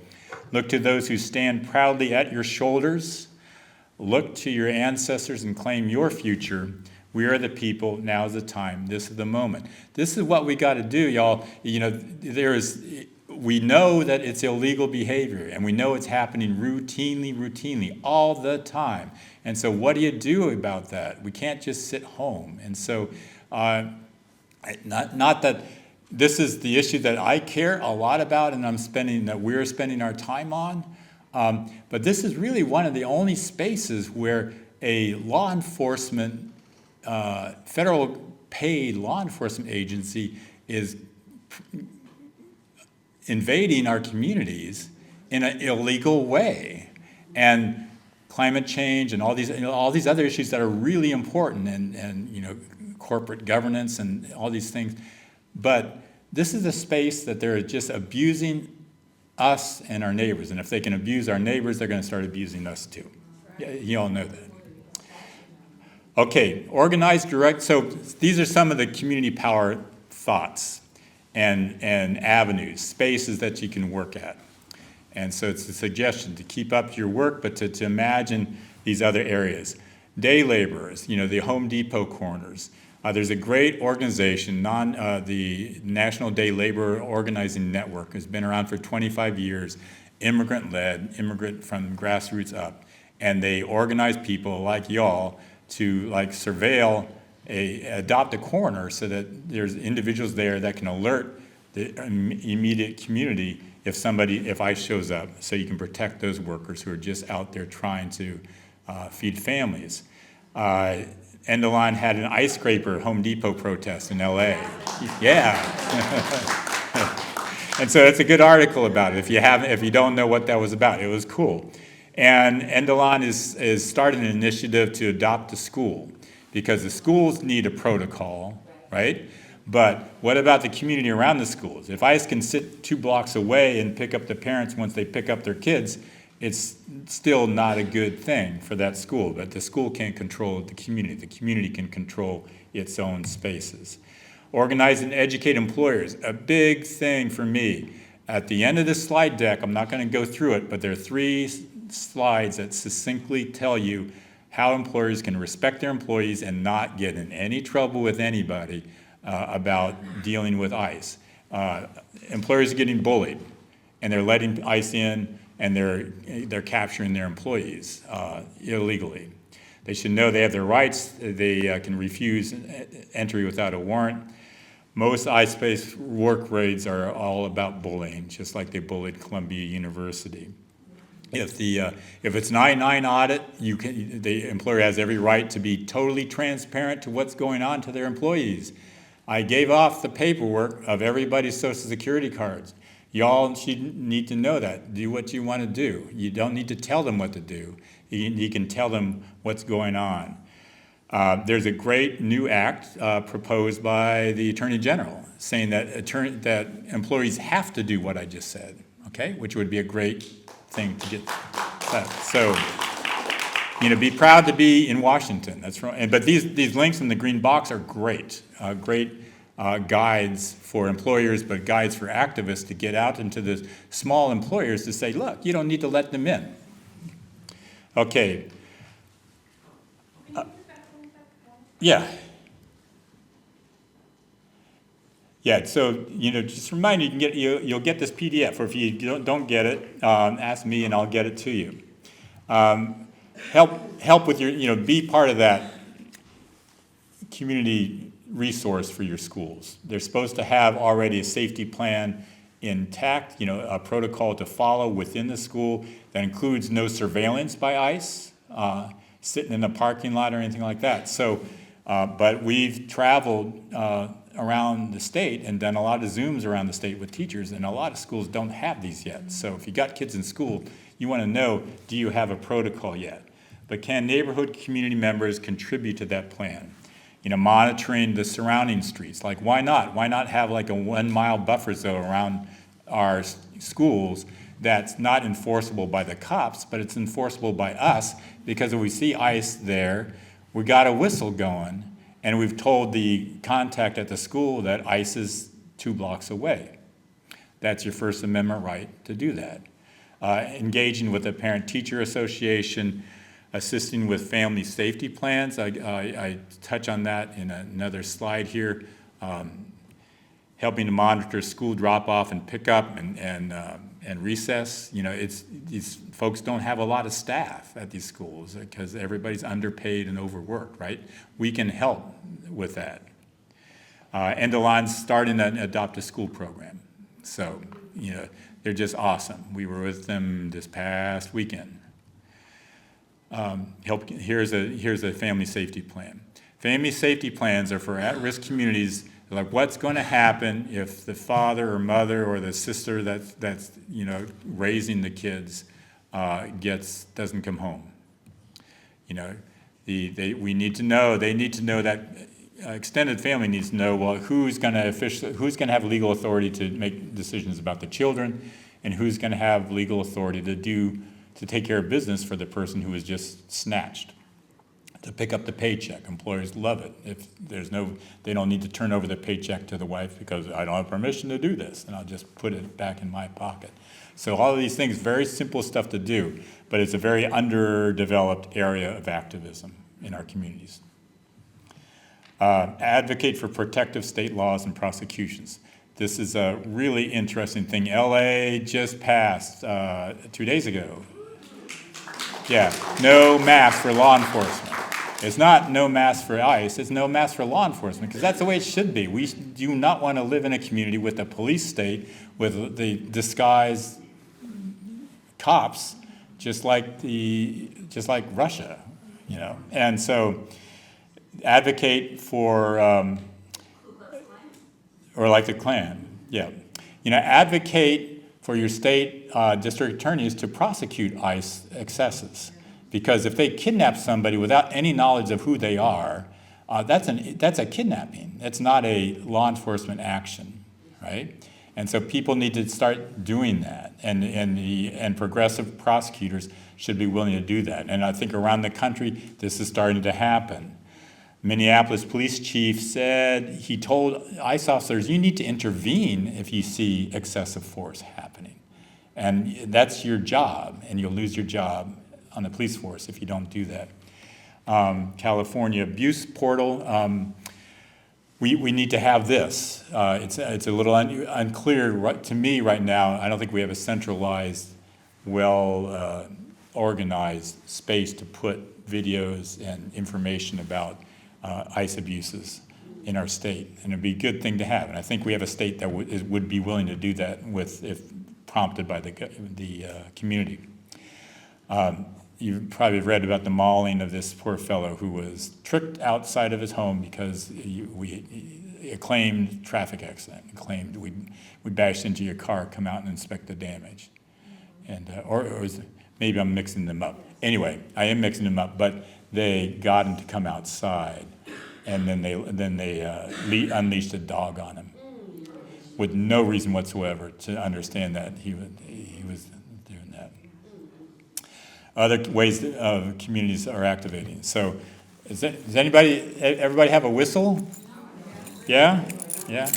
Look to those who stand proudly at your shoulders. Look to your ancestors and claim your future. We are the people. Now is the time. This is the moment. This is what we got to do, y'all. we know that it's illegal behavior, and we know it's happening routinely, all the time. And so what do you do about that? We can't just sit home. And so not that this is the issue that I care a lot about and that we're spending our time on, but this is really one of the only spaces where a law enforcement, federal paid law enforcement agency is invading our communities in an illegal way. And climate change and all these other issues that are really important, and corporate governance and all these things. But this is a space that they're just abusing us and our neighbors. And if they can abuse our neighbors, they're going to start abusing us too. You all know that. Okay, organized, direct. So these are some of the community power thoughts and avenues, spaces that you can work at. And so it's a suggestion to keep up your work, but to imagine these other areas. Day laborers, the Home Depot corners. There's a great organization, the National Day Labor Organizing Network, has been around for 25 years, immigrant-led, immigrant from grassroots up. And they organize people like y'all to surveil, adopt a corner so that there's individuals there that can alert the immediate community if ICE shows up, so you can protect those workers who are just out there trying to feed families. End of Line had an ice scraper Home Depot protest in LA. Yeah. And so it's a good article about it if you don't know what that was about. It was cool. And End of Line is starting an initiative to adopt a school, because the schools need a protocol, right? But what about the community around the schools? If ICE can sit 2 blocks away and pick up the parents once they pick up their kids, it's still not a good thing for that school. But the school can't control the community. The community can control its own spaces. Organize and educate employers, a big thing for me. At the end of this slide deck, I'm not going to go through it, but there are 3 slides that succinctly tell you how employers can respect their employees and not get in any trouble with anybody about dealing with ICE. Employers are getting bullied, and they're letting ICE in, and they're capturing their employees illegally. They should know they have their rights. They can refuse entry without a warrant. Most ICE-based work raids are all about bullying, just like they bullied Columbia University. If it's 9/9 audit, the employer has every right to be totally transparent to what's going on to their employees. I gave off the paperwork of everybody's Social Security cards. Y'all need to know that. Do what you want to do. You don't need to tell them what to do. You can tell them what's going on. There's a great new act proposed by the Attorney General saying that employees have to do what I just said, okay? Which would be a great thing to get that. So, be proud to be in Washington. That's right. But these links in the green box are great, guides for employers, but guides for activists to get out into the small employers to say, look, you don't need to let them in. Okay. Yeah. Yeah, so, just remind you, you'll get this PDF, or if you don't get it, ask me and I'll get it to you. Help with your, be part of that community resource for your schools. They're supposed to have already a safety plan intact, a protocol to follow within the school that includes no surveillance by ICE, sitting in the parking lot or anything like that. So, but we've traveled around the state and done a lot of Zooms around the state with teachers, and a lot of schools don't have these yet. So if you got kids in school, you want to know, do you have a protocol yet? But can neighborhood community members contribute to that plan? Monitoring the surrounding streets. Like, why not? Why not have like a 1-mile buffer zone around our schools that's not enforceable by the cops, but it's enforceable by us, because if we see ICE there, we got a whistle going, and we've told the contact at the school that ICE is 2 blocks away. That's your First Amendment right to do that. Engaging with the parent-teacher association, assisting with family safety plans. I touch on that in another slide here. helping to monitor school drop-off and pickup and recess. You know, these folks don't have a lot of staff at these schools because everybody's underpaid and overworked, right? We can help with that. End-of-Line's starting an adopt-a-school program. So, you know, they're just awesome. We were with them this past weekend. Here's a family safety plan. Family safety plans are for at-risk communities. Like, what's going to happen if the father or mother or the sister that's you know, raising the kids doesn't come home? You know, we need to know. They need to know that extended family needs to know, well, who's going to have legal authority to make decisions about the children, and who's going to have legal authority to take care of business for the person who was just snatched, to pick up the paycheck. Employers love it. If they don't need to turn over the paycheck to the wife because I don't have permission to do this, and I'll just put it back in my pocket. So all of these things, very simple stuff to do, but it's a very underdeveloped area of activism in our communities. Advocate for protective state laws and prosecutions. This is a really interesting thing. LA just passed 2 days ago. Yeah, no mask for law enforcement. It's not no mask for ICE, it's no mask for law enforcement, because that's the way it should be. We do not want to live in a community with a police state with the disguised cops, just like Russia, you know. And so advocate for, or like the Klan, yeah. You know, advocate for your state district attorneys to prosecute ICE excesses. Because if they kidnap somebody without any knowledge of who they are, that's a kidnapping. It's not a law enforcement action, right? And so people need to start doing that, and progressive prosecutors should be willing to do that. And I think around the country, this is starting to happen. Minneapolis police chief said, he told ICE officers, you need to intervene if you see excessive force happening. And that's your job, and you'll lose your job on the police force if you don't do that. California abuse portal, we need to have this. It's a little unclear to me right now. I don't think we have a centralized, organized space to put videos and information about ICE abuses in our state, and it'd be a good thing to have. And I think we have a state that would be willing to do that if prompted by the community. You've probably read about the mauling of this poor fellow who was tricked outside of his home because a claimed traffic accident. He claimed we bashed into your car, come out and inspect the damage. And or maybe I'm mixing them up. Anyway, I am mixing them up, but they got him to come outside, and then they unleashed a dog on him with no reason whatsoever to understand that he was doing that. Other ways communities are activating. So does everybody have a whistle? Yeah? Yeah?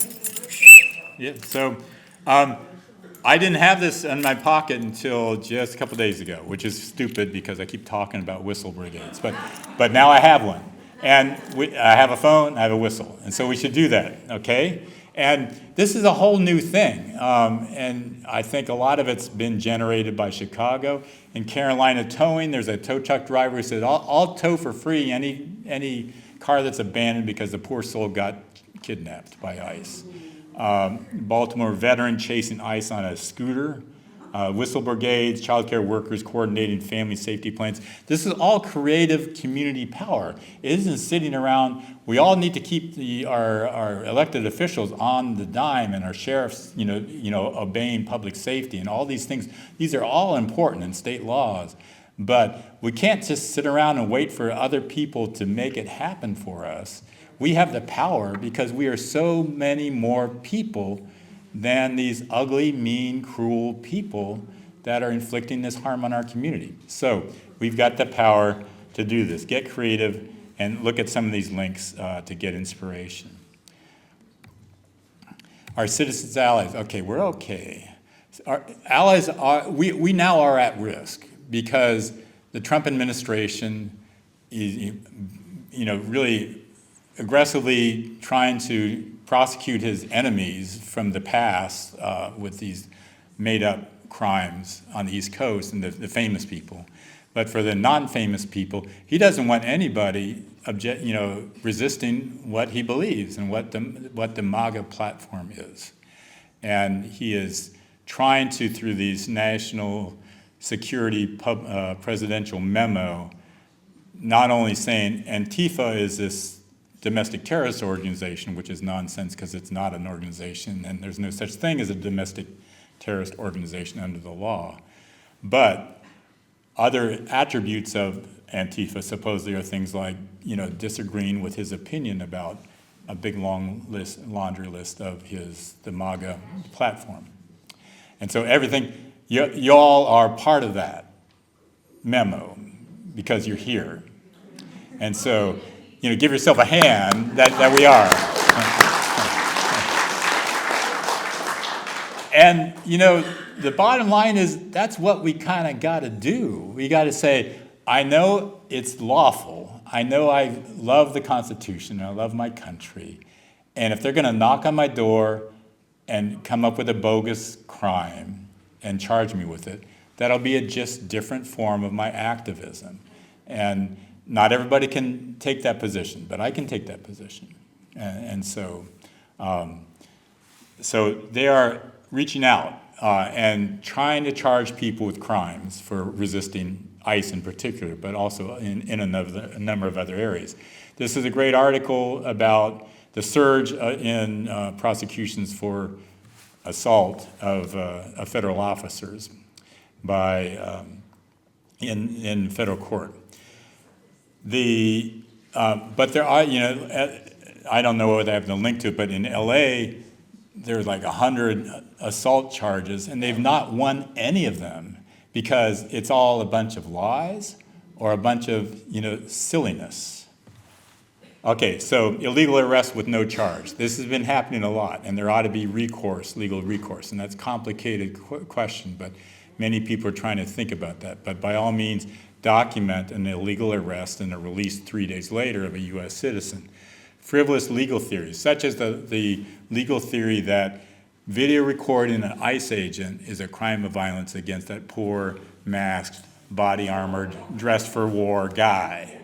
Yeah, so I didn't have this in my pocket until just a couple days ago, which is stupid because I keep talking about whistle brigades. But now I have one. And I have a phone, I have a whistle. And so we should do that, okay? And this is a whole new thing. And I think a lot of it's been generated by Chicago. In Carolina Towing, there's a tow truck driver who said, I'll tow for free any car that's abandoned because the poor soul got kidnapped by ICE. Baltimore veteran chasing ICE on a scooter. Whistle brigades, child care workers coordinating family safety plans. This is all creative community power. It isn't sitting around. We all need to keep our elected officials on the dime, and our sheriffs, obeying public safety and all these things. These are all important in state laws, but we can't just sit around and wait for other people to make it happen for us. We have the power because we are so many more people than these ugly, mean, cruel people that are inflicting this harm on our community. So we've got the power to do this. Get creative and look at some of these links to get inspiration. Our citizens' allies. Okay, we're okay. Our allies we now are at risk because the Trump administration is, really aggressively trying to prosecute his enemies from the past with these made-up crimes on the East Coast and the famous people. But for the non-famous people, he doesn't want anybody resisting what he believes and what the MAGA platform is. And he is trying to, through these national security presidential memo, not only saying Antifa is this domestic terrorist organization, which is nonsense because it's not an organization and there's no such thing as a domestic terrorist organization under the law, but other attributes of Antifa supposedly are things like, disagreeing with his opinion about a big laundry list of the MAGA platform. And so everything, y'all are part of that memo because you're here. And so, give yourself a hand that we are. And, the bottom line is that's what we kind of got to do. We got to say, I know it's lawful. I know I love the Constitution. I love my country. And if they're going to knock on my door and come up with a bogus crime and charge me with it, that'll be a just different form of my activism. And not everybody can take that position, but I can take that position. And so they are reaching out and trying to charge people with crimes for resisting ICE in particular, but also in a number of other areas. This is a great article about the surge in prosecutions for assault of federal officers in federal court. But there are, I don't know whether I have the link to it, but in LA, there's like 100 assault charges, and they've not won any of them because it's all a bunch of lies or a bunch of, silliness. Okay, so illegal arrest with no charge. This has been happening a lot, and there ought to be legal recourse, and that's a complicated question, but many people are trying to think about that. But by all means, document an illegal arrest and a release 3 days later of a U.S. citizen. Frivolous legal theories, such as the legal theory that video recording an ICE agent is a crime of violence against that poor, masked, body-armored, dressed-for-war guy,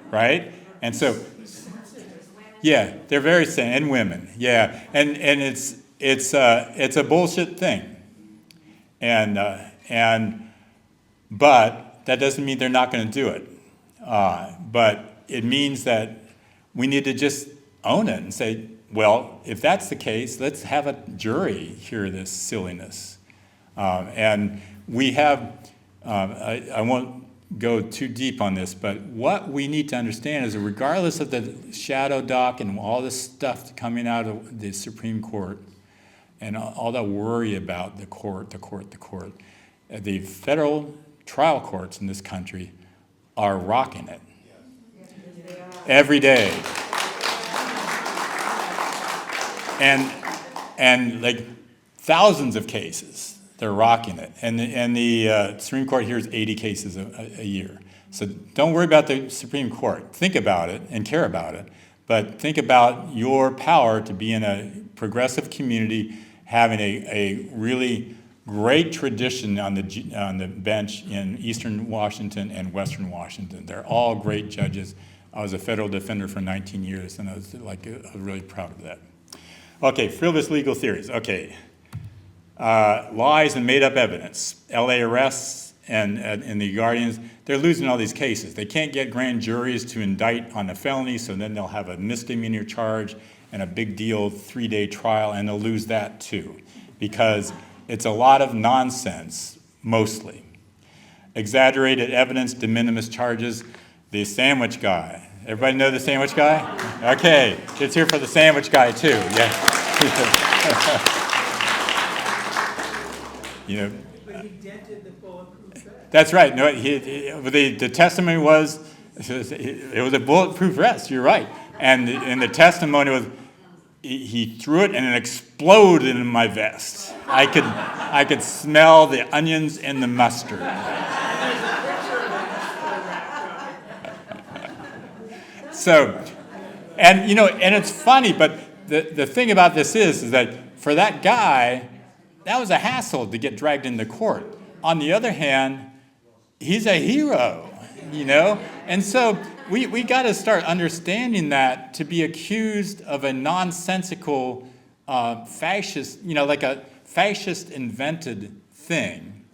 right? And so, yeah, they're very sane, and women, yeah, and it's a bullshit thing, but that doesn't mean they're not going to do it, but it means that we need to just own it and say, well, if that's the case, let's have a jury hear this silliness. And we have, I won't go too deep on this, but what we need to understand is that regardless of the shadow doc and all this stuff coming out of the Supreme Court and all that worry about the court, the federal trial courts in this country are rocking it. Every day. And like thousands of cases, they're rocking it. And the Supreme Court hears 80 cases a year. So don't worry about the Supreme Court. Think about it and care about it. But think about your power to be in a progressive community, having a really great tradition on the bench in Eastern Washington and Western Washington. They're all great judges. I was a federal defender for 19 years, and I was really proud of that. Okay, frivolous legal theories. Okay, lies and made-up evidence. L.A. arrests and the Guardians, they're losing all these cases. They can't get grand juries to indict on a felony, so then they'll have a misdemeanor charge and a big deal 3-day trial, and they'll lose that too, because it's a lot of nonsense, mostly. Exaggerated evidence, de minimis charges. The sandwich guy. Everybody know the sandwich guy? Okay, it's here for the sandwich guy too. Yeah. But he dented the bulletproof vest. That's right. No, the testimony was it was a bulletproof vest. You're right. And the testimony was he threw it and it exploded in my vest. I could smell the onions and the mustard. So, and it's funny, but the thing about this is that for that guy, that was a hassle to get dragged into court. On the other hand, he's a hero, you know? And so we got to start understanding that to be accused of a nonsensical fascist, you know, like a fascist invented thing,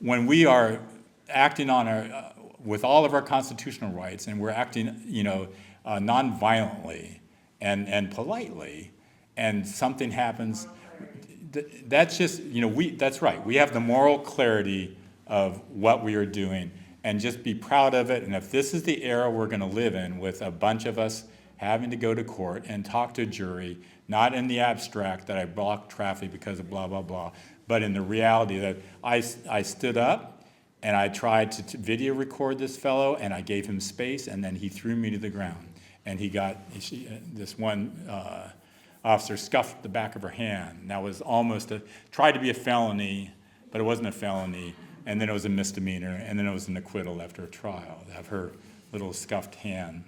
when we are acting on our, with all of our constitutional rights, and we're acting, you know, non-violently and politely, and something happens, that's just, you know, that's right. We have the moral clarity of what we are doing, and just be proud of it. And if this is the era we're going to live in, with a bunch of us having to go to court and talk to a jury, not in the abstract that I blocked traffic because of blah, blah, blah, but in the reality that I stood up and I tried to video record this fellow, and I gave him space, and then he threw me to the ground. And he got, this one officer scuffed the back of her hand. That was almost tried to be a felony, but it wasn't a felony. And then it was a misdemeanor, and then it was an acquittal after a trial of her little scuffed hand.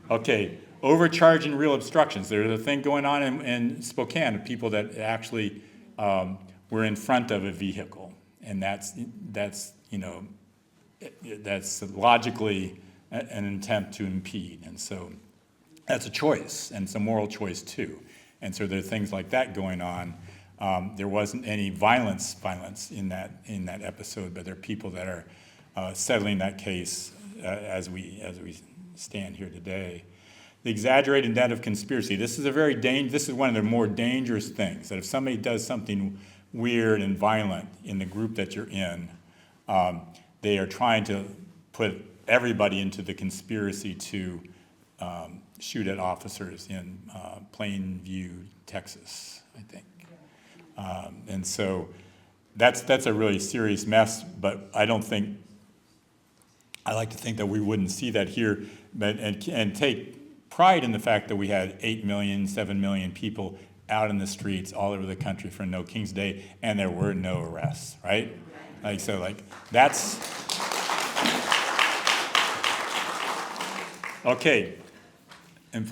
Okay, overcharging real obstructions. There's a thing going on in Spokane of people that actually were in front of a vehicle, and that's you know, that's logically an attempt to impede, and so that's a choice, and it's a moral choice too. And so there are things like that going on. There wasn't any violence in that episode, but there are people that are settling that case as we stand here today. The exaggerated net of conspiracy. This is this is one of the more dangerous things, that if somebody does something weird and violent in the group that you're in, they are trying to put everybody into the conspiracy to shoot at officers in Plainview, Texas, I think. And so that's a really serious mess, but I like to think that we wouldn't see that here, but and take pride in the fact that we had 8 million, 7 million people out in the streets all over the country for No King's Day, and there were no arrests, right? That's okay. And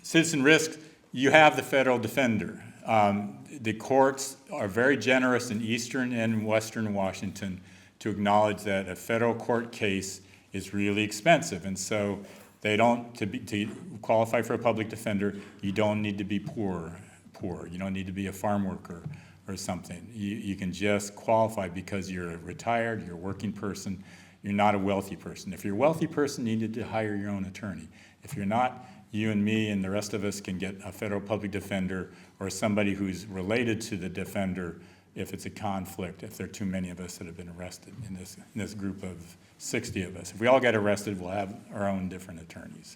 citizen risk, you have the federal defender. The courts are very generous in eastern and western Washington to acknowledge that a federal court case is really expensive, and so they don't, to qualify for a public defender, you don't need to be poor. You don't need to be a farm worker or something. You can just qualify because you're retired, you're a working person, you're not a wealthy person. If you're a wealthy person, you need to hire your own attorney. If you're not, you and me and the rest of us can get a federal public defender or somebody who's related to the defender if it's a conflict, if there are too many of us that have been arrested in this group of 60 of us. If we all get arrested, we'll have our own different attorneys.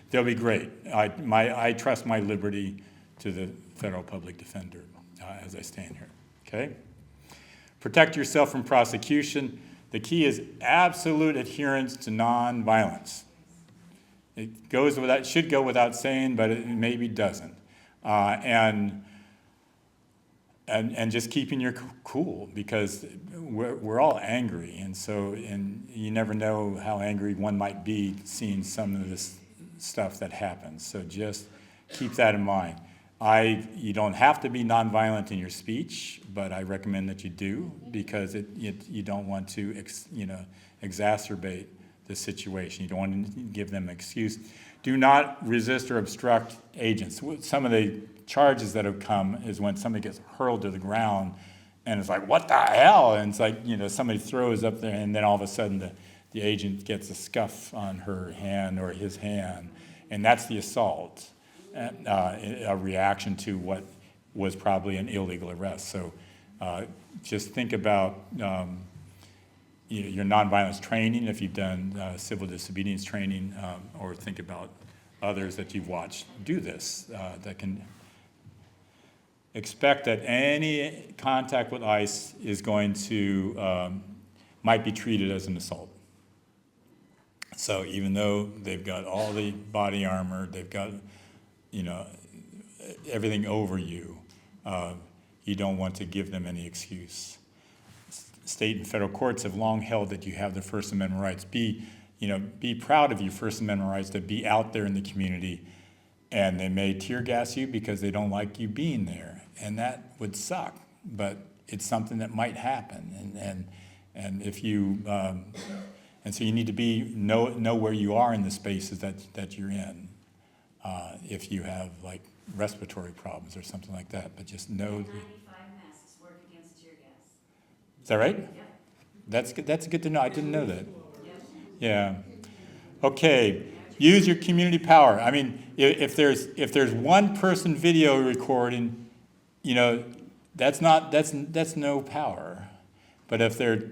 They'll be great. I trust my liberty to the federal public defender as I stand here, okay? Protect yourself from prosecution. The key is absolute adherence to nonviolence. It should go without saying, but it maybe doesn't. And just keeping your cool, because we're all angry, and you never know how angry one might be seeing some of this stuff that happens. So just keep that in mind. You don't have to be nonviolent in your speech, but I recommend that you do, because you don't want to exacerbate the situation. You don't want to give them an excuse. Do not resist or obstruct agents. Some of the charges that have come is when somebody gets hurled to the ground and it's like, what the hell? And it's like, somebody throws up there, and then all of a sudden the agent gets a scuff on her hand or his hand, and that's the assault, a reaction to what was probably an illegal arrest. So just think about your nonviolence training if you've done civil disobedience training, or think about others that you've watched do this that can expect that any contact with ICE is going to, might be treated as an assault. So even though they've got all the body armor, they've got, everything over you, you don't want to give them any excuse. State and federal courts have long held that you have the First Amendment rights. Be proud of your First Amendment rights to be out there in the community And they may tear gas you because they don't like you being there. And that would suck, but it's something that might happen. And if you, and so you need to know where you are in the spaces that you're in. If you have like respiratory problems or something like that, but just know. 95 masks work against tear gas. Is that right? Yep. That's good to know. I didn't know that. Yeah. Okay. Use your community power. I mean, if there's one person video recording, you know, that's no power. But if there are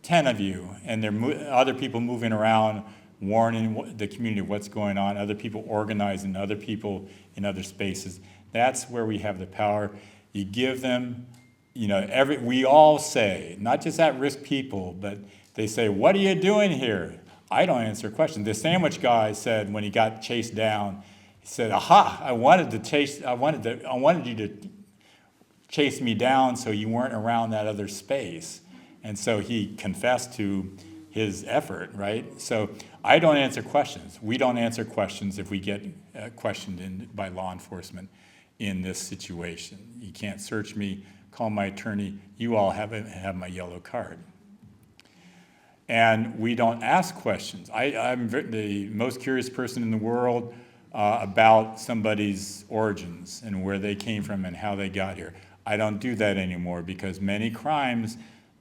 10 of you and there are other people moving around, warning the community what's going on, other people organizing, other people in other spaces, that's where we have the power. You give them, you know, we all say, not just at-risk people, but they say, "What are you doing here?" I don't answer questions. The sandwich guy said when he got chased down, he said, "Aha! I wanted you to chase me down so you weren't around that other space." And so he confessed to his effort, right? So I don't answer questions. We don't answer questions if we get questioned by law enforcement in this situation. You can't search me, call my attorney. You all have my yellow card. And we don't ask questions. I'm the most curious person in the world about somebody's origins and where they came from and how they got here. I don't do that anymore because many crimes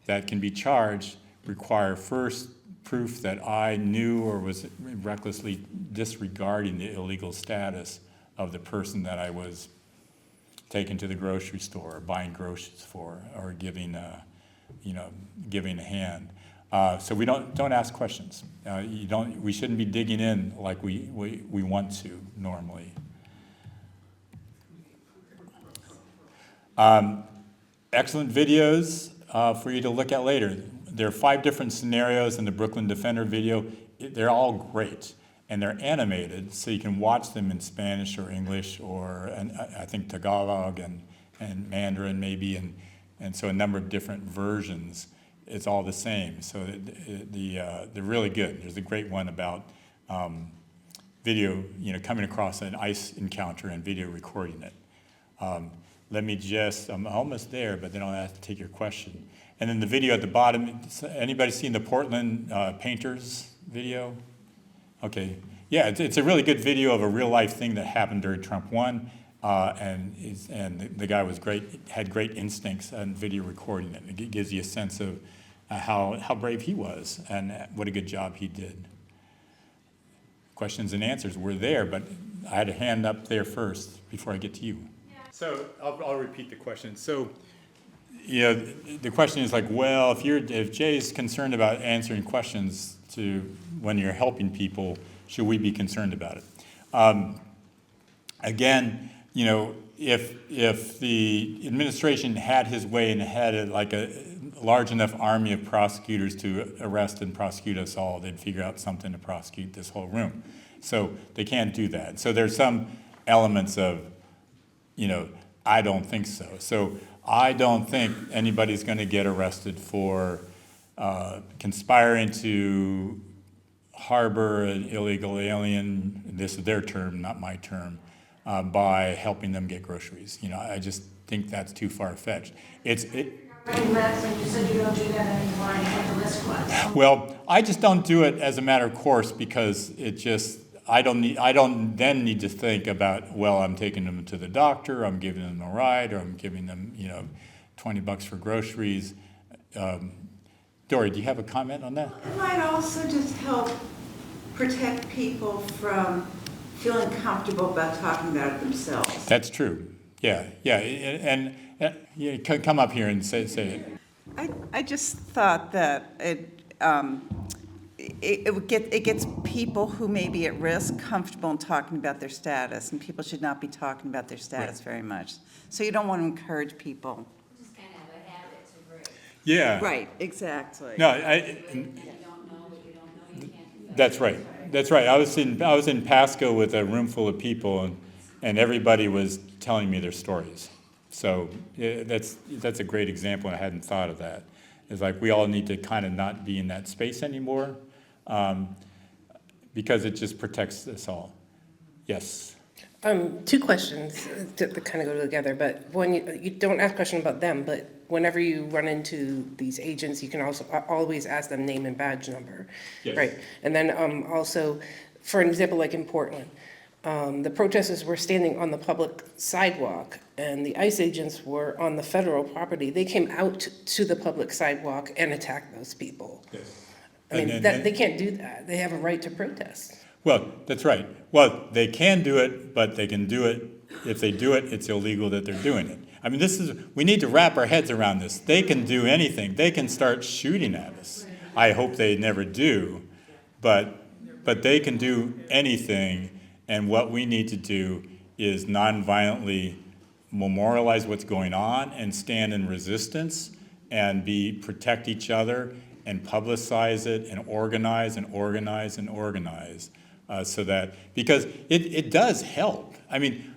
that can be charged require first proof that I knew or was recklessly disregarding the illegal status of the person that I was taken to the grocery store or buying groceries for or giving a hand. So we don't ask questions. We shouldn't be digging in like we want to normally. Excellent videos for you to look at later. There are 5 different scenarios in the Brooklyn Defender video. They're all great, and they're animated, so you can watch them in Spanish or English or I think Tagalog and Mandarin maybe, and so a number of different versions. It's all the same, so they're really good. There's a great one about video, coming across an ICE encounter and video recording it. I'm almost there, but then I'll have to take your question. And then the video at the bottom, anybody seen the Portland painters video? Okay, yeah, it's a really good video of a real life thing that happened during Trump 1. And the guy was great, had great instincts on video recording it. It gives you a sense of how brave he was and what a good job he did. Questions and answers were there, but I had a hand up there first before I get to you. So I'll repeat the question. So, the question is like, well, if Jay's concerned about answering questions when you're helping people, should we be concerned about it? Again, if the administration had his way and had a large enough army of prosecutors to arrest and prosecute us all, they'd figure out something to prosecute this whole room. So they can't do that. So there's some elements of, I don't think so. So I don't think anybody's going to get arrested for conspiring to harbor an illegal alien, this is their term, not my term, by helping them get groceries. I just think that's too far-fetched. Well, I just don't do it as a matter of course because I don't then need to think about, well, I'm taking them to the doctor, I'm giving them a ride, or I'm giving them, $20 for groceries. Dory, do you have a comment on that? It might also just help protect people from feeling comfortable about talking about it themselves. That's true. Yeah, and come up here and say it. I just thought that it gets people who may be at risk comfortable in talking about their status, and people should not be talking about their status very much. So you don't want to encourage people. Just kind of a habit to break. Yeah. Right, exactly. No, You don't know what you don't know, you can't do that. That's right. That's right. I was in Pasco with a room full of people, and everybody was telling me their stories. So that's a great example, and I hadn't thought of that. It's like we all need to kind of not be in that space anymore because it just protects us all. Yes? Two questions that kind of go together, but when you don't ask questions about them, but whenever you run into these agents, you can also always ask them name and badge number. Yes. Right. And then also, for an example, like in Portland, the protesters were standing on the public sidewalk and the ICE agents were on the federal property. They came out to the public sidewalk and attacked those people. Yes. I mean, they can't do that. They have a right to protest. Well, that's right. Well, they can do it, but they can do it, if they do it, it's illegal that they're doing it. I mean, we need to wrap our heads around this. They can do anything. They can start shooting at us. I hope they never do, but they can do anything, and what we need to do is nonviolently memorialize what's going on and stand in resistance and protect each other and publicize it and organize and organize and organize. So that, because it does help. I mean,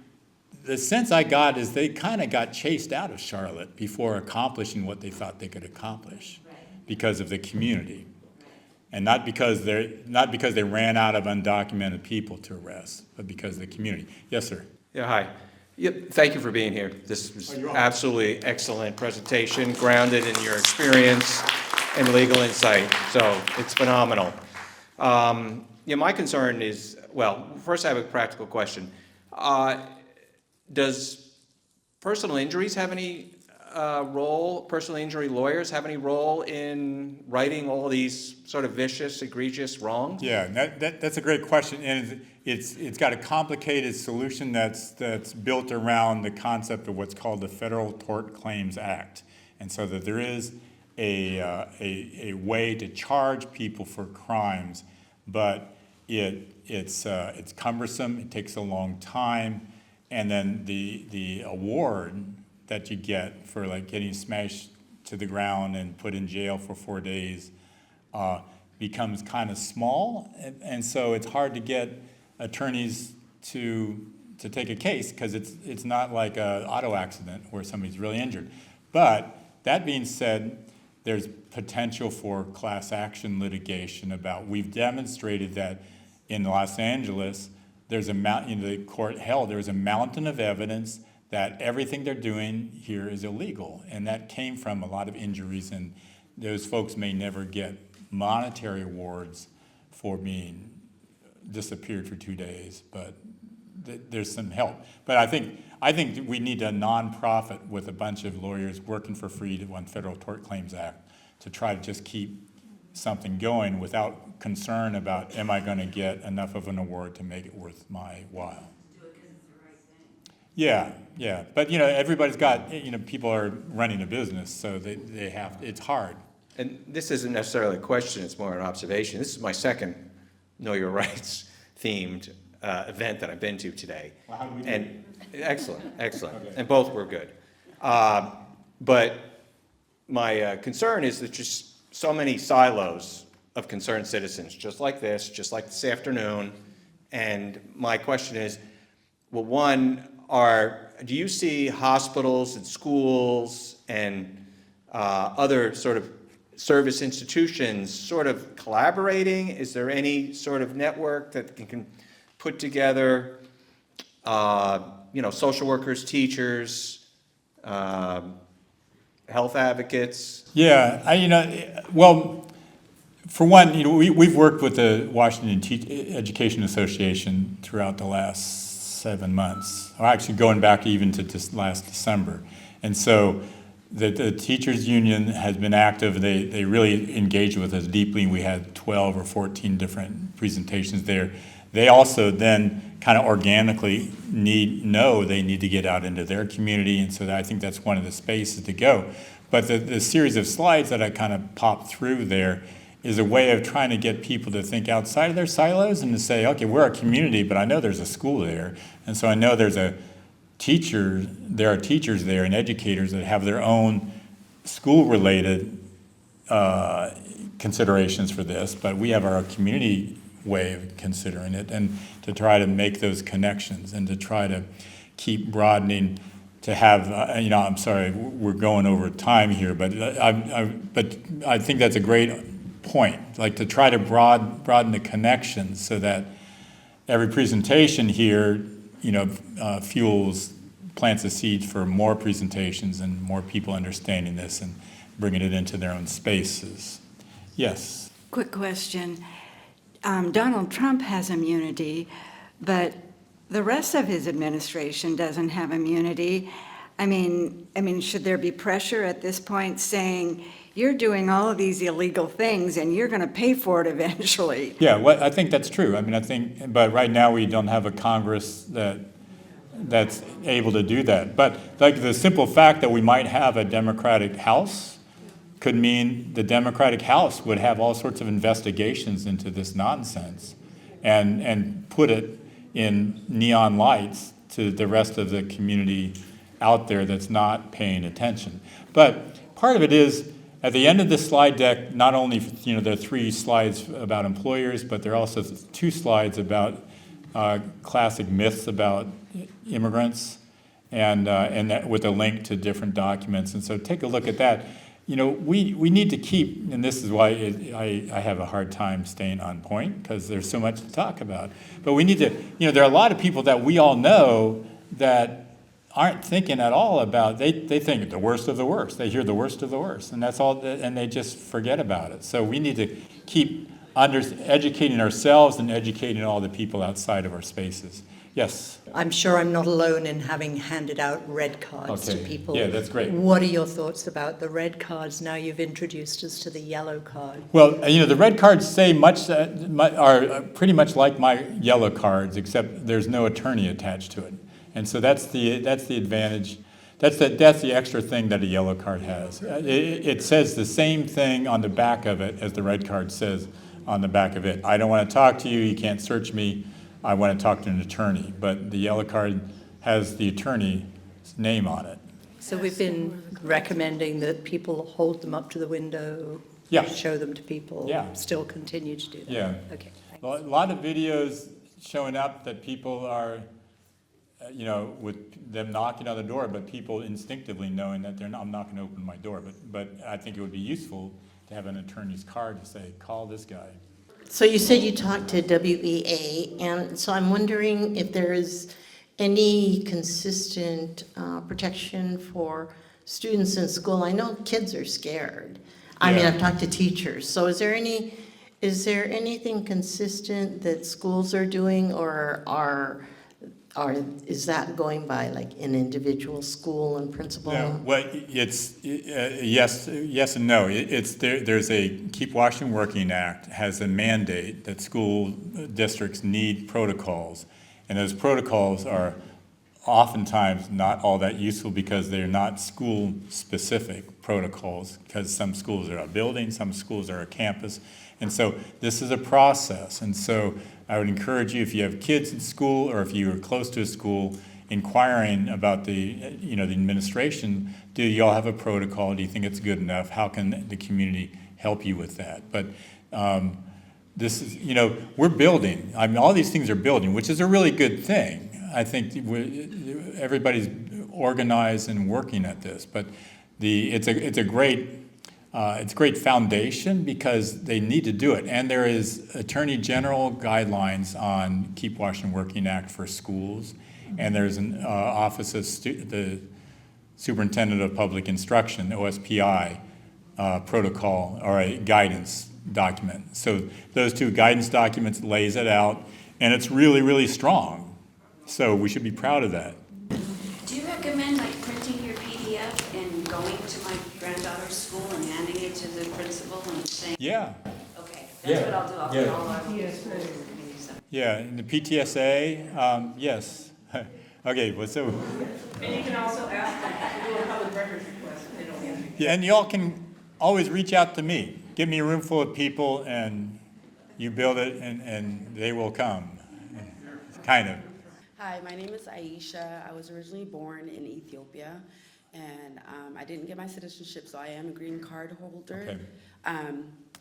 the sense I got is they kind of got chased out of Charlotte before accomplishing what they thought they could accomplish because of the community. And not because they ran out of undocumented people to arrest, but because of the community. Yes, sir. Yeah, hi. Yep, thank you for being here. This was absolutely excellent presentation, grounded in your experience and legal insight. So it's phenomenal. My concern is, well, first I have a practical question. Does personal injuries have any role, personal injury lawyers have any role in righting all these sort of vicious, egregious wrongs? Yeah, that's a great question, and it's got a complicated solution that's built around the concept of what's called the Federal Tort Claims Act, and so that there is a way to charge people for crimes, but it's cumbersome. It takes a long time, and then the award that you get for like getting smashed to the ground and put in jail for 4 days becomes kind of small, and so it's hard to get attorneys to take a case because it's not like an auto accident where somebody's really injured. But that being said, there's potential for class action litigation about, we've demonstrated that in Los Angeles, there's a mountain, the court held, there was a mountain of evidence that everything they're doing here is illegal. And that came from a lot of injuries, and those folks may never get monetary awards for being disappeared for 2 days, but there's some help. But I think we need a nonprofit with a bunch of lawyers working for free on Federal Tort Claims Act to try to just keep something going without concern about, am I going to get enough of an award to make it worth my while? Yeah. But, everybody's got, people are running a business, so they have, it's hard. And this isn't necessarily a question, it's more an observation. This is my second Know Your Rights themed event that I've been to today. Well, how do we do? And excellent. Okay. And both were good. But my concern is that just so many silos of concerned citizens, just like this afternoon. And my question is, well, one, do you see hospitals and schools and other sort of service institutions sort of collaborating? Is there any sort of network that can put together, social workers, teachers, health advocates? Yeah, well, for one, we've worked with the Washington Education Association throughout the last 7 months, or actually going back even to just last December. And so the teachers union has been active. They really engaged with us deeply. We had 12 or 14 different presentations there. They also then kind of organically know they need to get out into their community, and so I think that's one of the spaces to go. But the series of slides that I kind of popped through there is a way of trying to get people to think outside of their silos and to say, okay, we're a community, but I know there's a school there, and so I know there are teachers there and educators that have their own school-related considerations for this, but we have our community way of considering it, and to try to make those connections and to try to keep broadening, to have, I'm sorry, we're going over time here, but I think that's a great point, like to try to broaden the connections so that every presentation here plants a seed for more presentations and more people understanding this and bringing it into their own spaces. Yes? Quick question. Donald Trump has immunity, but the rest of his administration doesn't have immunity. I mean, should there be pressure at this point saying, you're doing all of these illegal things and you're going to pay for it eventually? Yeah, well, I think that's true. But right now we don't have a Congress that's able to do that. But like the simple fact that we might have a Democratic House could mean the Democratic House would have all sorts of investigations into this nonsense and put it in neon lights to the rest of the community out there that's not paying attention. But part of it is, at the end of this slide deck, not only there are 3 slides about employers, but there are also 2 slides about classic myths about immigrants, and that with a link to different documents. And so take a look at that. We need to keep, and this is why I have a hard time staying on point, because there's so much to talk about. But we need to, there are a lot of people that we all know that aren't thinking at all about, they think the worst of the worst. They hear the worst of the worst, and that's all, and they just forget about it. So we need to keep educating ourselves and educating all the people outside of our spaces. Yes? I'm sure I'm not alone in having handed out red cards to people. Yeah, that's great. What are your thoughts about the red cards now you've introduced us to the yellow card? Well, the red cards say are pretty much like my yellow cards, except there's no attorney attached to it. And so that's the advantage. That's the extra thing that a yellow card has. It says the same thing on the back of it as the red card says on the back of it. I don't want to talk to you. You can't search me. I want to talk to an attorney. But the yellow card has the attorney's name on it. So we've been recommending that people hold them up to the window, show them to people, still continue to do that. Yeah. Okay. A lot of videos showing up that people are, with them knocking on the door, but people instinctively knowing that I'm not going to open my door. But I think it would be useful to have an attorney's card to say, call this guy. So you said you talked to WEA, and so I'm wondering if there is any consistent protection for students in school. I know kids are scared. I mean, I've talked to teachers. So is there anything consistent that schools are doing, or is that going by like an individual school and principal? Yeah, well, it's yes and no. There's a Keep Washington Working Act has a mandate that school districts need protocols, and those protocols are oftentimes not all that useful because they're not school-specific protocols, because some schools are a building, some schools are a campus, and so this is a process. And so I would encourage you, if you have kids in school or if you are close to a school, inquiring about the administration. Do you all have a protocol? Do you think it's good enough? How can the community help you with that? But this is, we're building. I mean, all these things are building, which is a really good thing. I think everybody's organized and working at this, but it's a great foundation because they need to do it. And there is Attorney General guidelines on Keep Washington Working Act for schools, and there's an Office of the Superintendent of Public Instruction, OSPI, protocol or a guidance document. So those 2 guidance documents lays it out, and it's really, really strong. So we should be proud of that. Do you recommend printing your PDF and going to my granddaughter's school and handing it to the principal and saying? Yeah. Okay, that's what I'll do. I'll put all our Yeah, in the PTSA, yes. Okay, well, so. And you can also ask them to do a public records request if they don't answer. Yeah, and y'all can always reach out to me. Give me a room full of people and you build it and they will come, kind of. Hi, my name is Aisha. I was originally born in Ethiopia, and I didn't get my citizenship, so I am a green card holder. Okay.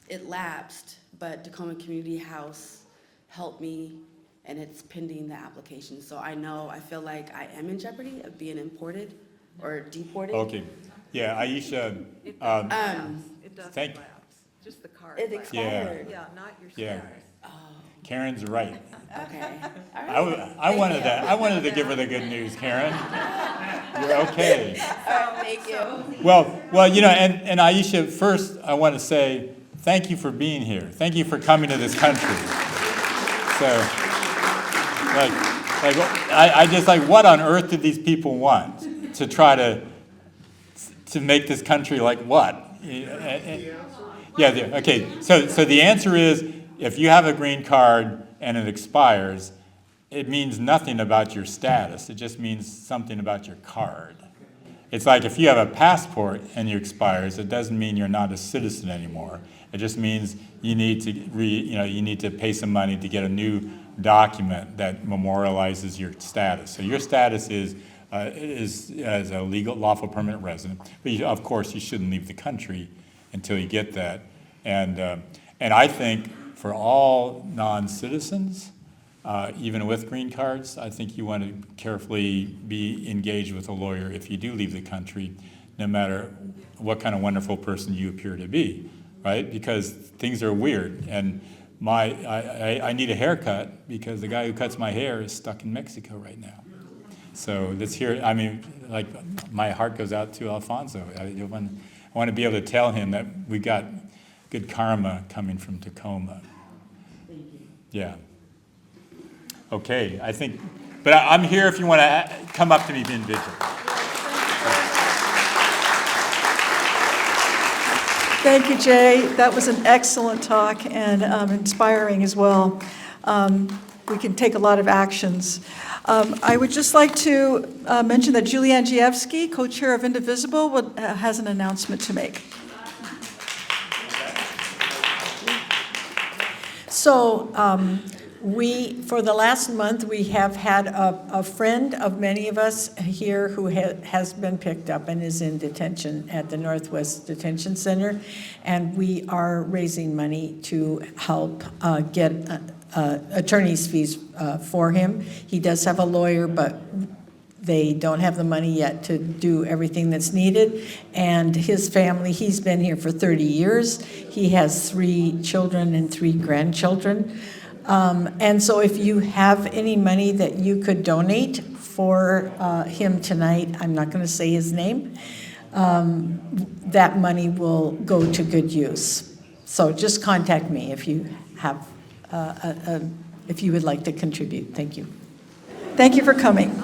It lapsed, but Tacoma Community House helped me, and it's pending the application. So I feel like I am in jeopardy of being imported or deported. Okay. Yeah, Aisha, It does thank Just the card. It expired. Yeah, not your Yeah. status. Karen's right. Okay. I wanted that. I wanted to give her the good news, Karen. You're okay. Thank you. Well, you know, and Aisha, first I want to say thank you for being here. Thank you for coming to this country. So, I just like, what on earth did these people want to try to make this country like what? Yeah. Okay. So the answer is, if you have a green card and it expires, it means nothing about your status. It just means something about your card. It's like if you have a passport and it expires, it doesn't mean you're not a citizen anymore. It just means you need to pay some money to get a new document that memorializes your status. So your status is as a legal, lawful permanent resident. But of course, you shouldn't leave the country until you get that. And I think for all non-citizens, even with green cards, I think you want to carefully be engaged with a lawyer if you do leave the country, no matter what kind of wonderful person you appear to be, right? Because things are weird. And I need a haircut because the guy who cuts my hair is stuck in Mexico right now. So let's hear, I mean, like, my heart goes out to Alfonso. I want to be able to tell him that we got good karma coming from Tacoma. Thank you. Yeah. Okay, I think, but I'm here if you want to come up to me individually. Thank you, Jay. That was an excellent talk and inspiring as well. We can take a lot of actions. I would just like to mention that Julie Andrzejewski, co-chair of Indivisible, has an announcement to make. So for the last month, we have had a friend of many of us here who has been picked up and is in detention at the Northwest Detention Center. And we are raising money to help get attorney's fees for him. He does have a lawyer, but they don't have the money yet to do everything that's needed. And his family, he's been here for 30 years. He has 3 children and 3 grandchildren. And so if you have any money that you could donate for him tonight, I'm not going to say his name, that money will go to good use. So just contact me if you have, if you would like to contribute. Thank you. Thank you for coming.